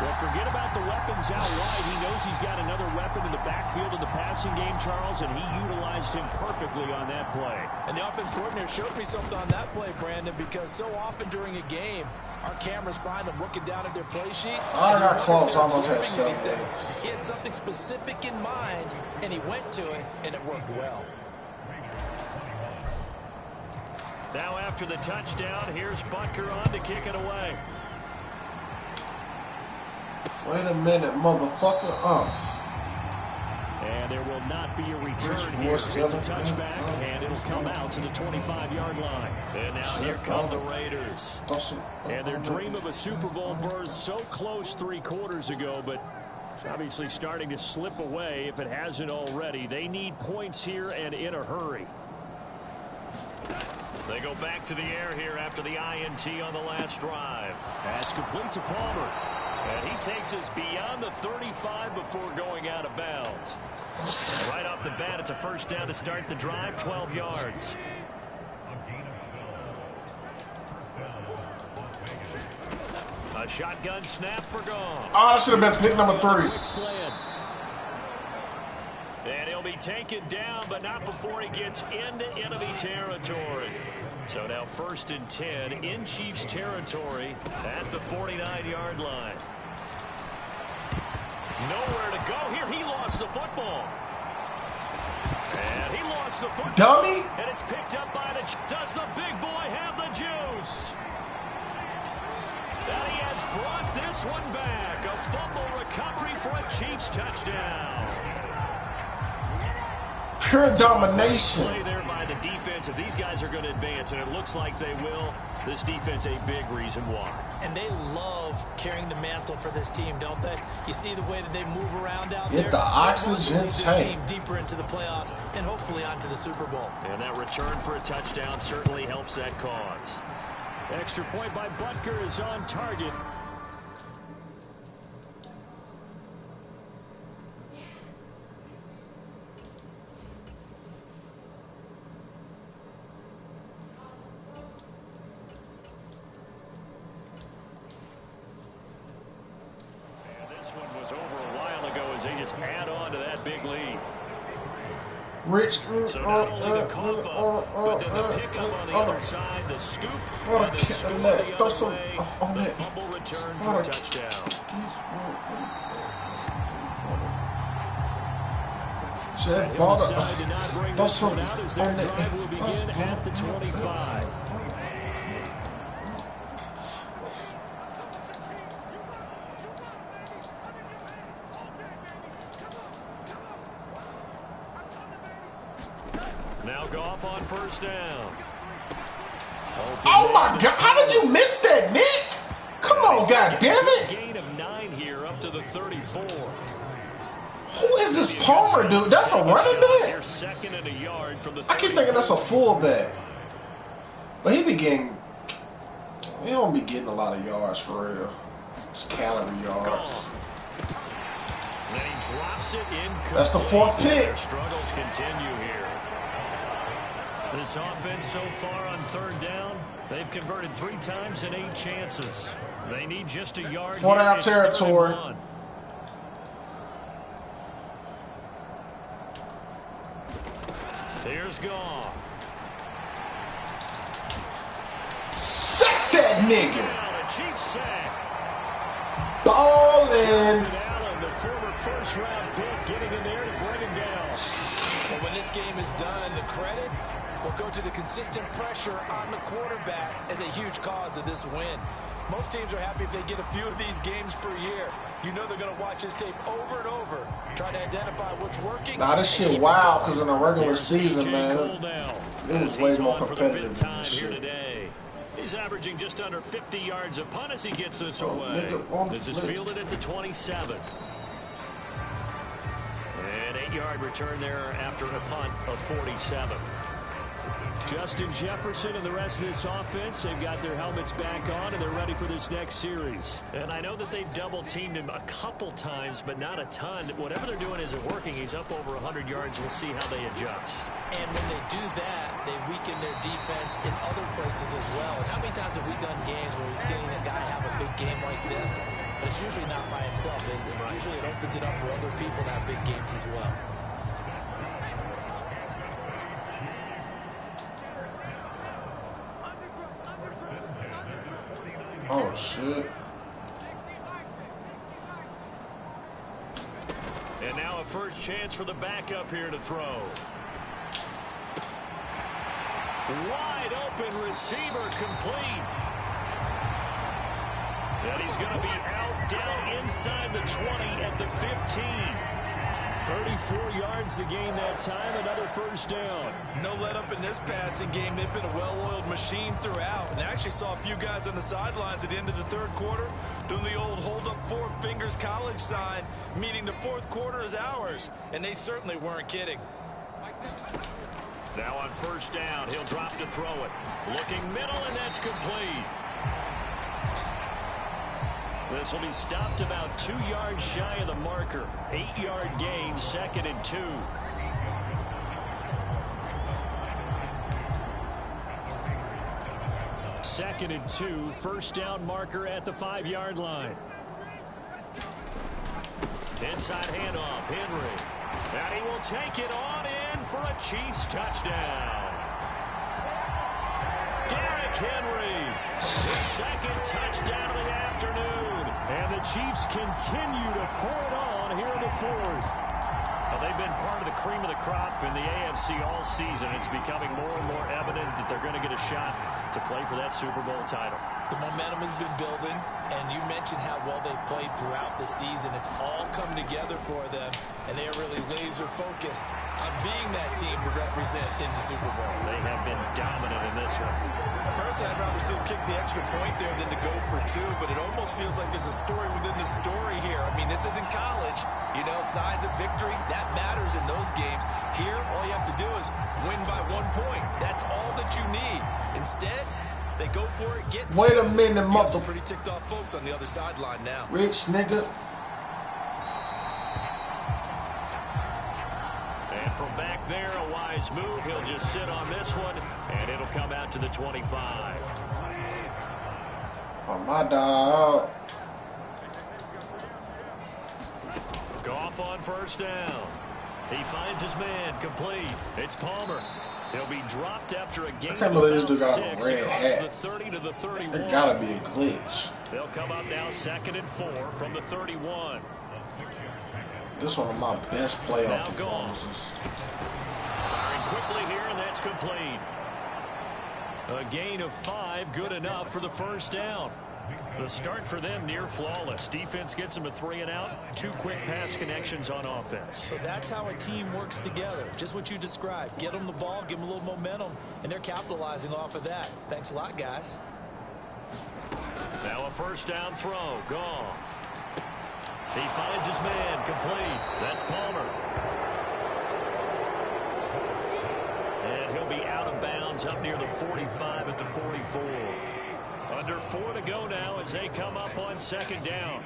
Speaker 6: Well, forget about the weapons out wide. He knows he's got another weapon in the backfield of the passing game, Charles, and he utilized him perfectly on that play.
Speaker 7: And the offense coordinator showed me something on that play, Brandon, because so often during a game, our cameras find them looking down at their play sheets.
Speaker 8: I got close. I almost had 7 minutes.
Speaker 7: He had something specific in mind, and he went to it, and it worked well.
Speaker 6: Now after the touchdown, here's Butker on to kick it away.
Speaker 8: Wait a minute, motherfucker.
Speaker 6: And there will not be a return here. It's a touchback, and it'll come out to the 25-yard line. And now here come the Raiders. And their dream of a Super Bowl berth so close 3 quarters ago, but it's obviously starting to slip away if it hasn't already. They need points here and in a hurry. They go back to the air here after the INT on the last drive. Pass complete to Palmer. And he takes us beyond the 35 before going out of bounds. And right off the bat, it's a first down to start the drive, 12 yards. A shotgun snap for gone.
Speaker 8: Oh, that should have been pick number 3.
Speaker 6: And he'll be taken down, but not before he gets into enemy territory. So now 1st and 10 in Chiefs territory at the 49-yard line. Nowhere to go here. He lost the football. And he lost the football.
Speaker 8: Dummy.
Speaker 6: And it's picked up by the... Does the big boy have the juice? And he has brought this one back. A fumble recovery for a Chiefs touchdown.
Speaker 8: Pure domination.
Speaker 6: Play there by the defense. If these guys are going to advance, and it looks like they will, this defense a big reason why.
Speaker 7: And they love carrying the mantle for this team, don't they? You see the way that they move around out there.
Speaker 8: Get the oxygen
Speaker 7: this
Speaker 8: tank.
Speaker 7: team deeper into the playoffs and hopefully onto the Super Bowl.
Speaker 6: And that return for a touchdown certainly helps that cause. Extra point by Butker is on target. was over a while ago as they just add on to that big lead.
Speaker 8: Rich,
Speaker 6: so not only the cough up, but then the pickup on the other side, the scoop, and the score the other way, the fumble return for a touchdown.
Speaker 8: Shit, ball
Speaker 6: decide to not bring this one out as their drive will begin at the 25. Now Goff on first down.
Speaker 8: Oh my God! How did you miss that, Nick? Come on, God damn it!
Speaker 6: Gain of 9 here, up to the 34.
Speaker 8: Who is this Palmer dude? That's a running back?
Speaker 6: Second and a yard from the
Speaker 8: I keep thinking that's a fullback. But he don't be getting a lot of yards for real. It's calorie yards.
Speaker 6: Then he drops it in.
Speaker 8: That's the 4th pick.
Speaker 6: Their struggles continue here. This offense so far on 3rd down, they've converted 3 times in 8 chances. They need just a yard.
Speaker 8: 4 down territory.
Speaker 6: Here's Goff.
Speaker 8: Sack that nigga.
Speaker 6: A cheap sack.
Speaker 8: Ballin'.
Speaker 6: The former first-round pick getting in there to bring him down.
Speaker 7: Well, when this game is done, the credit will go to the consistent pressure on the quarterback as a huge cause of this win. Most teams are happy if they get a few of these games per year. You know they're going to watch this tape over and over, try to identify what's working.
Speaker 8: Nah, this shit wild because in the regular season, man, it was way more competitive than this shit.
Speaker 6: He's averaging just under 50 yards a punt as he gets this away. This is fielded at the 27. An 8-yard return there after a punt of 47. Justin Jefferson and the rest of this offense, they've got their helmets back on and they're ready for this next series. And I know that they've double-teamed him a couple times, but not a ton. Whatever they're doing isn't working. He's up over 100 yards. We'll see how they adjust.
Speaker 7: And when they do that, they weaken their defense in other places as well. And how many times have we done games where we've seen a guy have a big game like this, but it's usually not by himself, is it? Usually it opens it up for other people to have big games as well.
Speaker 8: Oh, shit.
Speaker 6: And now a first chance for the backup here to throw. Wide open receiver complete. And he's going to be out down inside the 20 at the 15. 34 yards to gain that time, another first down.
Speaker 7: No let up in this passing game. They've been a well-oiled machine throughout. And I actually saw a few guys on the sidelines at the end of the 3rd quarter doing the old hold up 4 fingers college sign, meaning the 4th quarter is ours. And they certainly weren't kidding.
Speaker 6: Now on first down, he'll drop to throw it. Looking middle, and that's complete. This will be stopped about 2 yards shy of the marker. 8-yard gain, 2nd and 2. Second and 2, first down marker at the 5-yard line. Inside handoff, Henry. And he will take it on in for a Chiefs touchdown. Derrick Henry, his 2nd touchdown of the afternoon. And the Chiefs continue to pour it on here in the 4th. Well, they've been part of the cream of the crop in the AFC all season. It's becoming more and more evident that they're going to get a shot to play for that Super Bowl title.
Speaker 7: The momentum has been building, and you mentioned how well they've played throughout the season. It's all come together for them, and they are really laser-focused on being that team to represent in the Super Bowl.
Speaker 6: They have been dominant in this one.
Speaker 7: Personally, I'd rather see them kick the extra point there than to go for 2, but it almost feels like there's a story within the story here. I mean, this isn't college. You know, size of victory, that matters in those games. Here, all you have to do is win by 1 point. That's all that you need. Instead, they go for it, get
Speaker 8: Wait a minute,
Speaker 7: mother. Some pretty ticked off folks on the other sideline now.
Speaker 8: Rich nigga.
Speaker 6: And from back there, a wise move. He'll just sit on this one, and it'll come out to the 25.
Speaker 8: Oh, my dog.
Speaker 6: off on first down. He finds his man complete. It's Palmer. He'll be dropped after a gain of about 6 across the 30 to the 31.
Speaker 8: There gotta be a glitch.
Speaker 6: They'll come up now 2nd and 4 from the 31.
Speaker 8: This is one of my best playoff performances.
Speaker 6: Firing quickly here, and that's complete. A gain of 5, good enough for the first down. The start for them near flawless. Defense gets them a 3 and out. 2 quick pass connections on offense.
Speaker 7: So that's how a team works together. Just what you described. Get them the ball, give them a little momentum, and they're capitalizing off of that. Thanks a lot, guys.
Speaker 6: Now a first down throw. Goff. He finds his man complete. That's Palmer. And he'll be out of bounds up near the 45 at the 44. Under 4 to go now as they come up on 2nd down.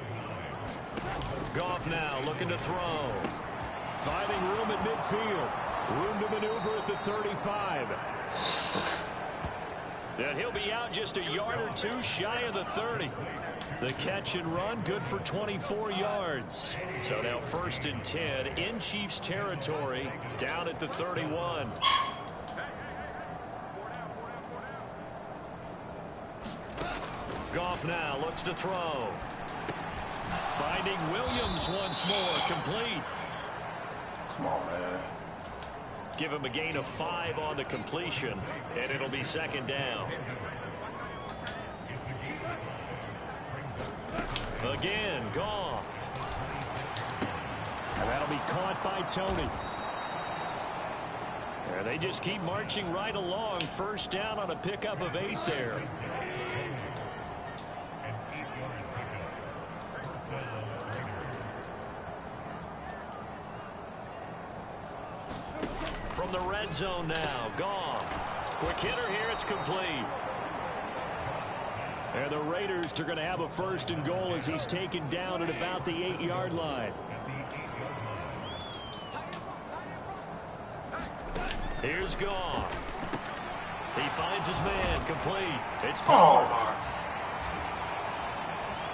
Speaker 6: Goff now looking to throw. Finding room at midfield. Room to maneuver at the 35. And he'll be out just a yard or 2 shy of the 30. The catch and run good for 24 yards. So now 1st and 10 in Chiefs territory down at the 31. Goff now looks to throw. Finding Williams once more, complete.
Speaker 8: Come on, man.
Speaker 6: Give him a gain of 5 on the completion, and it'll be 2nd down. Again, Goff. And that'll be caught by Tony. And they just keep marching right along. First down on a pickup of 8 there. From the red zone now, Goff. Quick hitter here, it's complete. And the Raiders are going to have a 1st and goal as he's taken down at about the 8-yard line. Here's Goff. He finds his man complete. It's Palmer.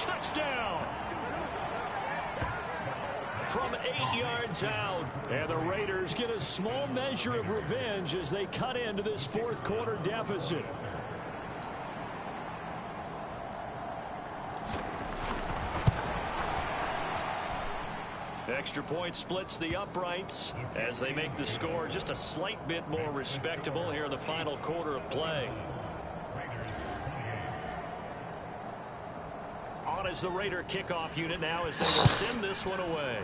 Speaker 6: Touchdown. From 8 yards out. And the Raiders get a small measure of revenge as they cut into this 4th quarter deficit. Extra point splits the uprights as they make the score just a slight bit more respectable here in the final quarter of play. On is the Raider kickoff unit now as they will send this one away.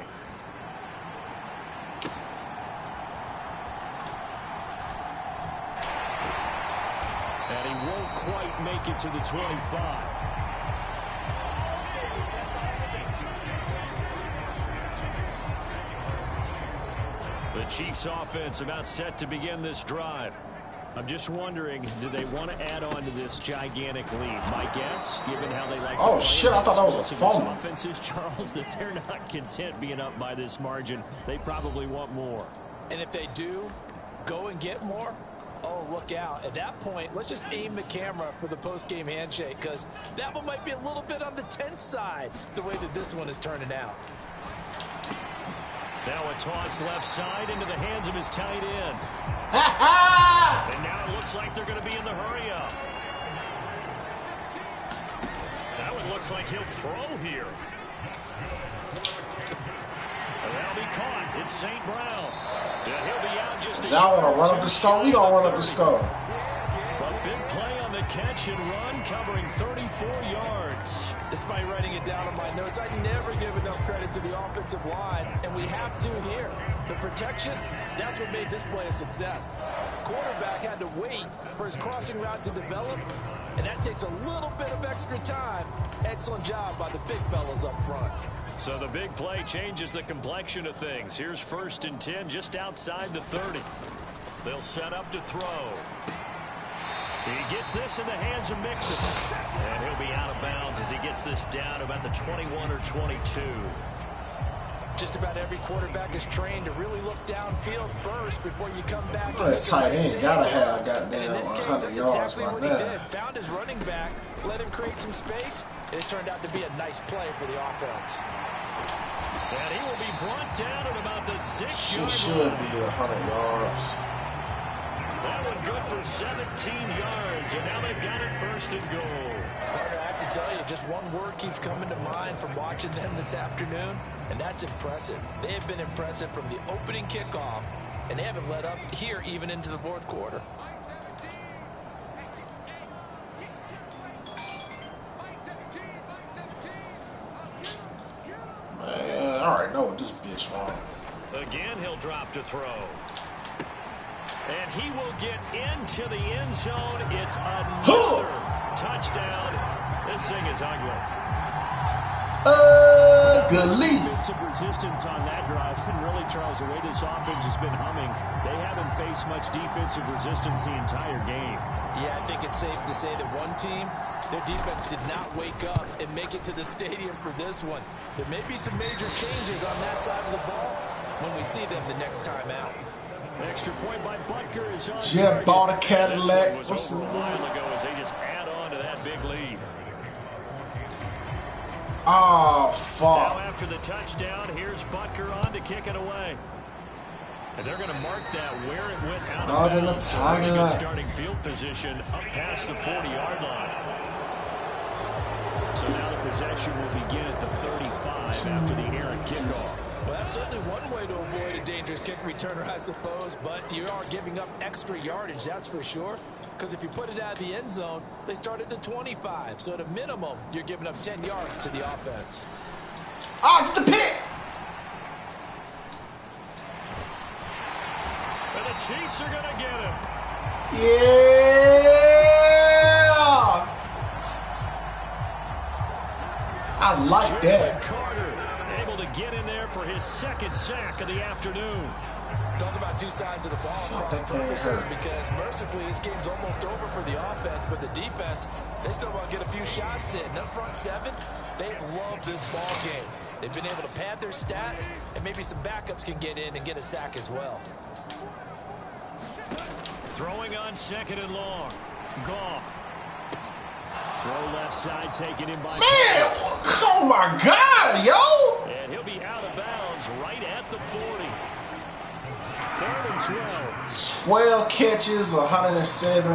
Speaker 6: And he won't quite make it to the 25. The Chiefs offense about set to begin this drive. I'm just wondering, do they want to add on to this gigantic lead? My guess, given how they like to play
Speaker 8: shit, I thought that was a fumble.
Speaker 6: Offenses, Charles, that they're not content being up by this margin. They probably want more.
Speaker 7: And if they do go and get more, oh, look out. At that point, let's just aim the camera for the post-game handshake, because that one might be a little bit on the tense side, the way that this one is turning out.
Speaker 6: Now a toss left side into the hands of his tight end. And now it looks like they're going to be in the hurry-up. That one looks like he'll throw here. And that'll be caught. It's St. Brown. And he'll be out just a
Speaker 8: y'all want to run up the score? We going to run up the score.
Speaker 6: A big play on the catch and run, covering 34 yards.
Speaker 7: Despite writing it down on my notes, I never give enough credit to the offensive line, and we have to here. The protection, that's what made this play a success. Quarterback had to wait for his crossing route to develop, and that takes a little bit of extra time. Excellent job by the big fellas up front.
Speaker 6: So the big play changes the complexion of things. Here's 1st and 10 just outside the 30. They'll set up to throw. He gets this in the hands of Mixon. And he'll be out of bounds as he gets this down about the 21 or 22.
Speaker 7: Just about every quarterback is trained to really look downfield first before you come back.
Speaker 8: That tight end gotta have goddamn 100 yards
Speaker 7: exactly
Speaker 8: like
Speaker 7: what
Speaker 8: that.
Speaker 7: He did. Found his running back, let him create some space. It turned out to be a nice play for the offense.
Speaker 6: And he will be brought down at about the 6-yard line.
Speaker 8: Should be 100 yards.
Speaker 6: That one good for 17 yards, and now they've got it first and goal.
Speaker 7: Carter, I have to tell you, just one word keeps coming to mind from watching them this afternoon, and that's impressive. They have been impressive from the opening kickoff, and they haven't let up here even into the fourth quarter.
Speaker 8: Man, I already know what this bitch wants.
Speaker 6: Again, he'll drop to throw. And he will get into the end zone. It's another touchdown. This thing is ugly.
Speaker 8: Ugly.
Speaker 6: Defensive resistance on that drive. And really, Charles, the way this offense has been humming, they haven't faced much defensive resistance the entire game.
Speaker 7: Yeah, I think it's safe to say that one team, their defense did not wake up and make it to the stadium for this one. There may be some major changes on that side of the ball when we see them the next time out.
Speaker 6: Extra point by Butker is on
Speaker 8: Jeff bought a Cadillac.
Speaker 6: What's over a while ago as they just add on to that big lead.
Speaker 8: Oh, fuck.
Speaker 6: Now after the touchdown, here's Butker on to kick it away. And they're going to mark that where it went out of bounds. So really good starting field position up past the 40-yard line. So now the possession will begin at the 35 after the errant kickoff.
Speaker 7: Well, that's certainly one way to avoid a dangerous kick returner, I suppose, but you are giving up extra yardage, that's for sure. Because if you put it out of the end zone, they start at the 25. So at a minimum, you're giving up 10 yards to the offense.
Speaker 8: Ah, get the pick!
Speaker 6: And the Chiefs are going to get him.
Speaker 8: Yeah! I like that.
Speaker 6: Carter able to get in there for his second sack of the afternoon.
Speaker 7: Talk about two sides of the ball across purposes, because mercifully this game's almost over for the offense, but the defense, they still want to get a few shots in. Up front seven, they've loved this ball game. They've been able to pad their stats, and maybe some backups can get in and get a sack as well.
Speaker 6: Throwing on second and long. Goff. Throw left side, taken in by...
Speaker 8: Man, oh my God, yo!
Speaker 6: And he'll be out of bounds right at the 40. 3rd and 12.
Speaker 8: 12 catches, 107.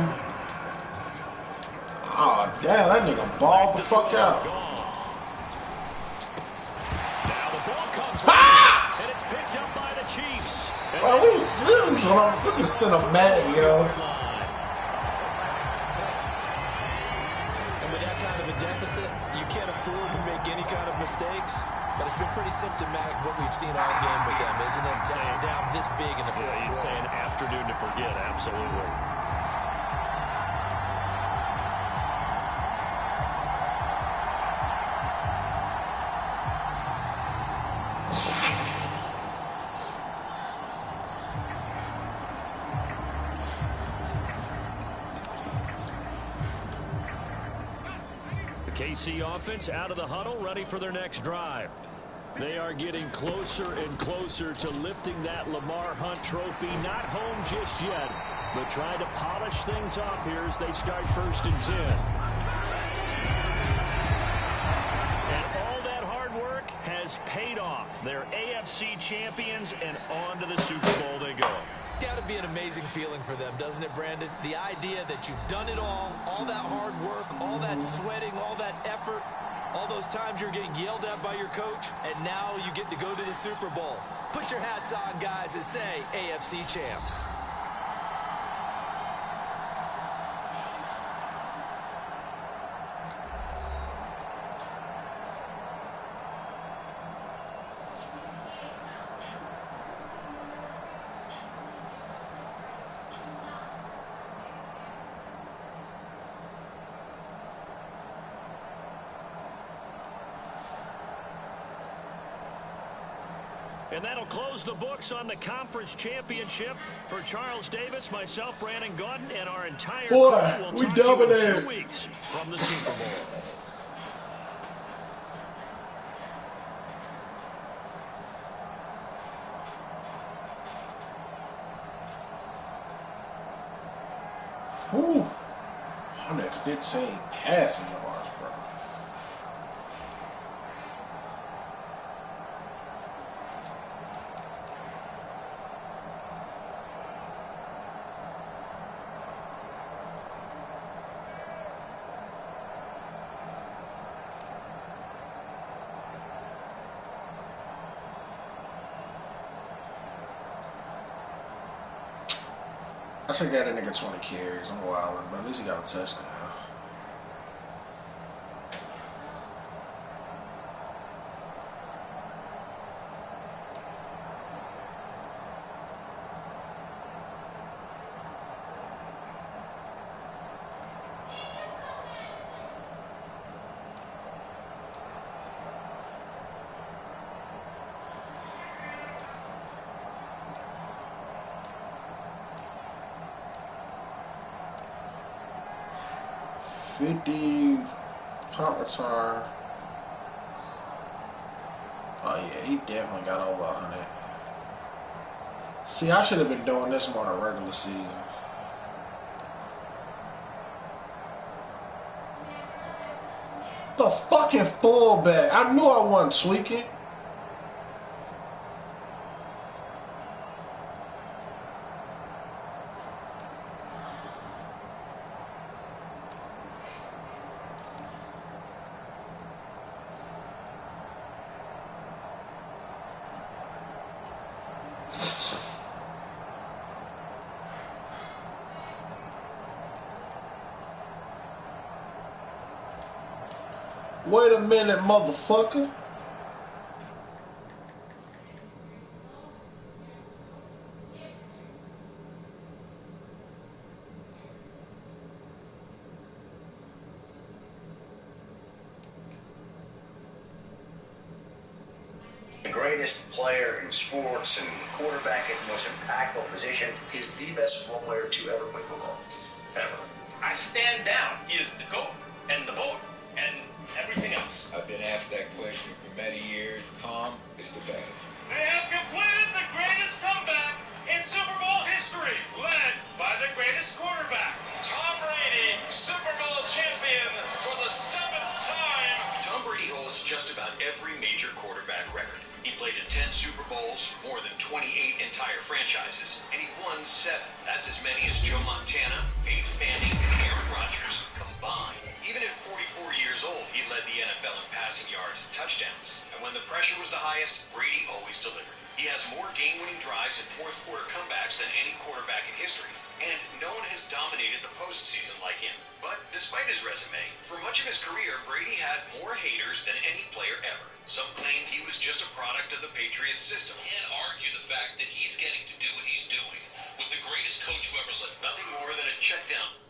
Speaker 8: Oh, damn, that nigga balled the fuck out.
Speaker 6: Now the ball comes loose, and it's picked up by the Chiefs.
Speaker 8: Well, this is cinematic, yo.
Speaker 7: And with that kind of a deficit, you can't afford to make any kind of mistakes. But it's been pretty symptomatic of what we've seen all game with them, isn't it? Down this big in the fourth quarter.
Speaker 6: You'd say an afternoon to forget, absolutely. The KC offense out of the huddle, ready for their next drive. They are getting closer and closer to lifting that Lamar Hunt trophy. Not home just yet, but trying to polish things off here as they start 1st and 10. And all that hard work has paid off. They're AFC champions, and on to the Super Bowl they go.
Speaker 7: It's got to be an amazing feeling for them, doesn't it, Brandon? The idea that you've done it all that hard work, all that sweating, all that effort, all those times you're getting yelled at by your coach, and now you get to go to the Super Bowl. Put your hats on, guys, and say AFC champs.
Speaker 6: And that'll close the books on the conference championship for Charles Davis, myself, Brandon Gaudin, and our entire crew. We'll talk to you in 2 weeks from the Super Bowl.
Speaker 8: Whew. 115 passing yards, bro. should have got that nigga 20 carries. I'm wilding, but at least he got a touchdown. Punt return. Oh yeah, he definitely got over 100. See, I should have been doing this more in the regular season. The fucking fullback. I knew I wasn't tweaking. Wait a minute, motherfucker.
Speaker 11: The greatest player in sports and quarterback is the most impactful position. He's the best football player to ever play football. Ever.
Speaker 9: I stand down. He is the GOAT and the BOAT and everything else.
Speaker 12: I've been asked that question for many years. Tom is the best.
Speaker 9: They have completed the greatest comeback in Super Bowl history, led by the greatest quarterback. Tom Brady, Super Bowl champion for the 7th time.
Speaker 11: Tom Brady holds just about every major quarterback record. He played in 10 Super Bowls, more than 28 entire franchises, and he won 7. That's as many as Joe Montana, Peyton Manning, and Aaron Rodgers combined. Even at 44 years old, he led the NFL in passing yards and touchdowns. And when the pressure was the highest, Brady always delivered. He has more game-winning drives and fourth-quarter comebacks than any quarterback in history. And no one has dominated the postseason like him. But despite his resume, for much of his career, Brady had more haters than any player ever. Some claimed he was just a product of the Patriots system.
Speaker 9: Can't argue the fact that he's getting to do what he's doing with the greatest coach who ever lived.
Speaker 11: Nothing more than a check down.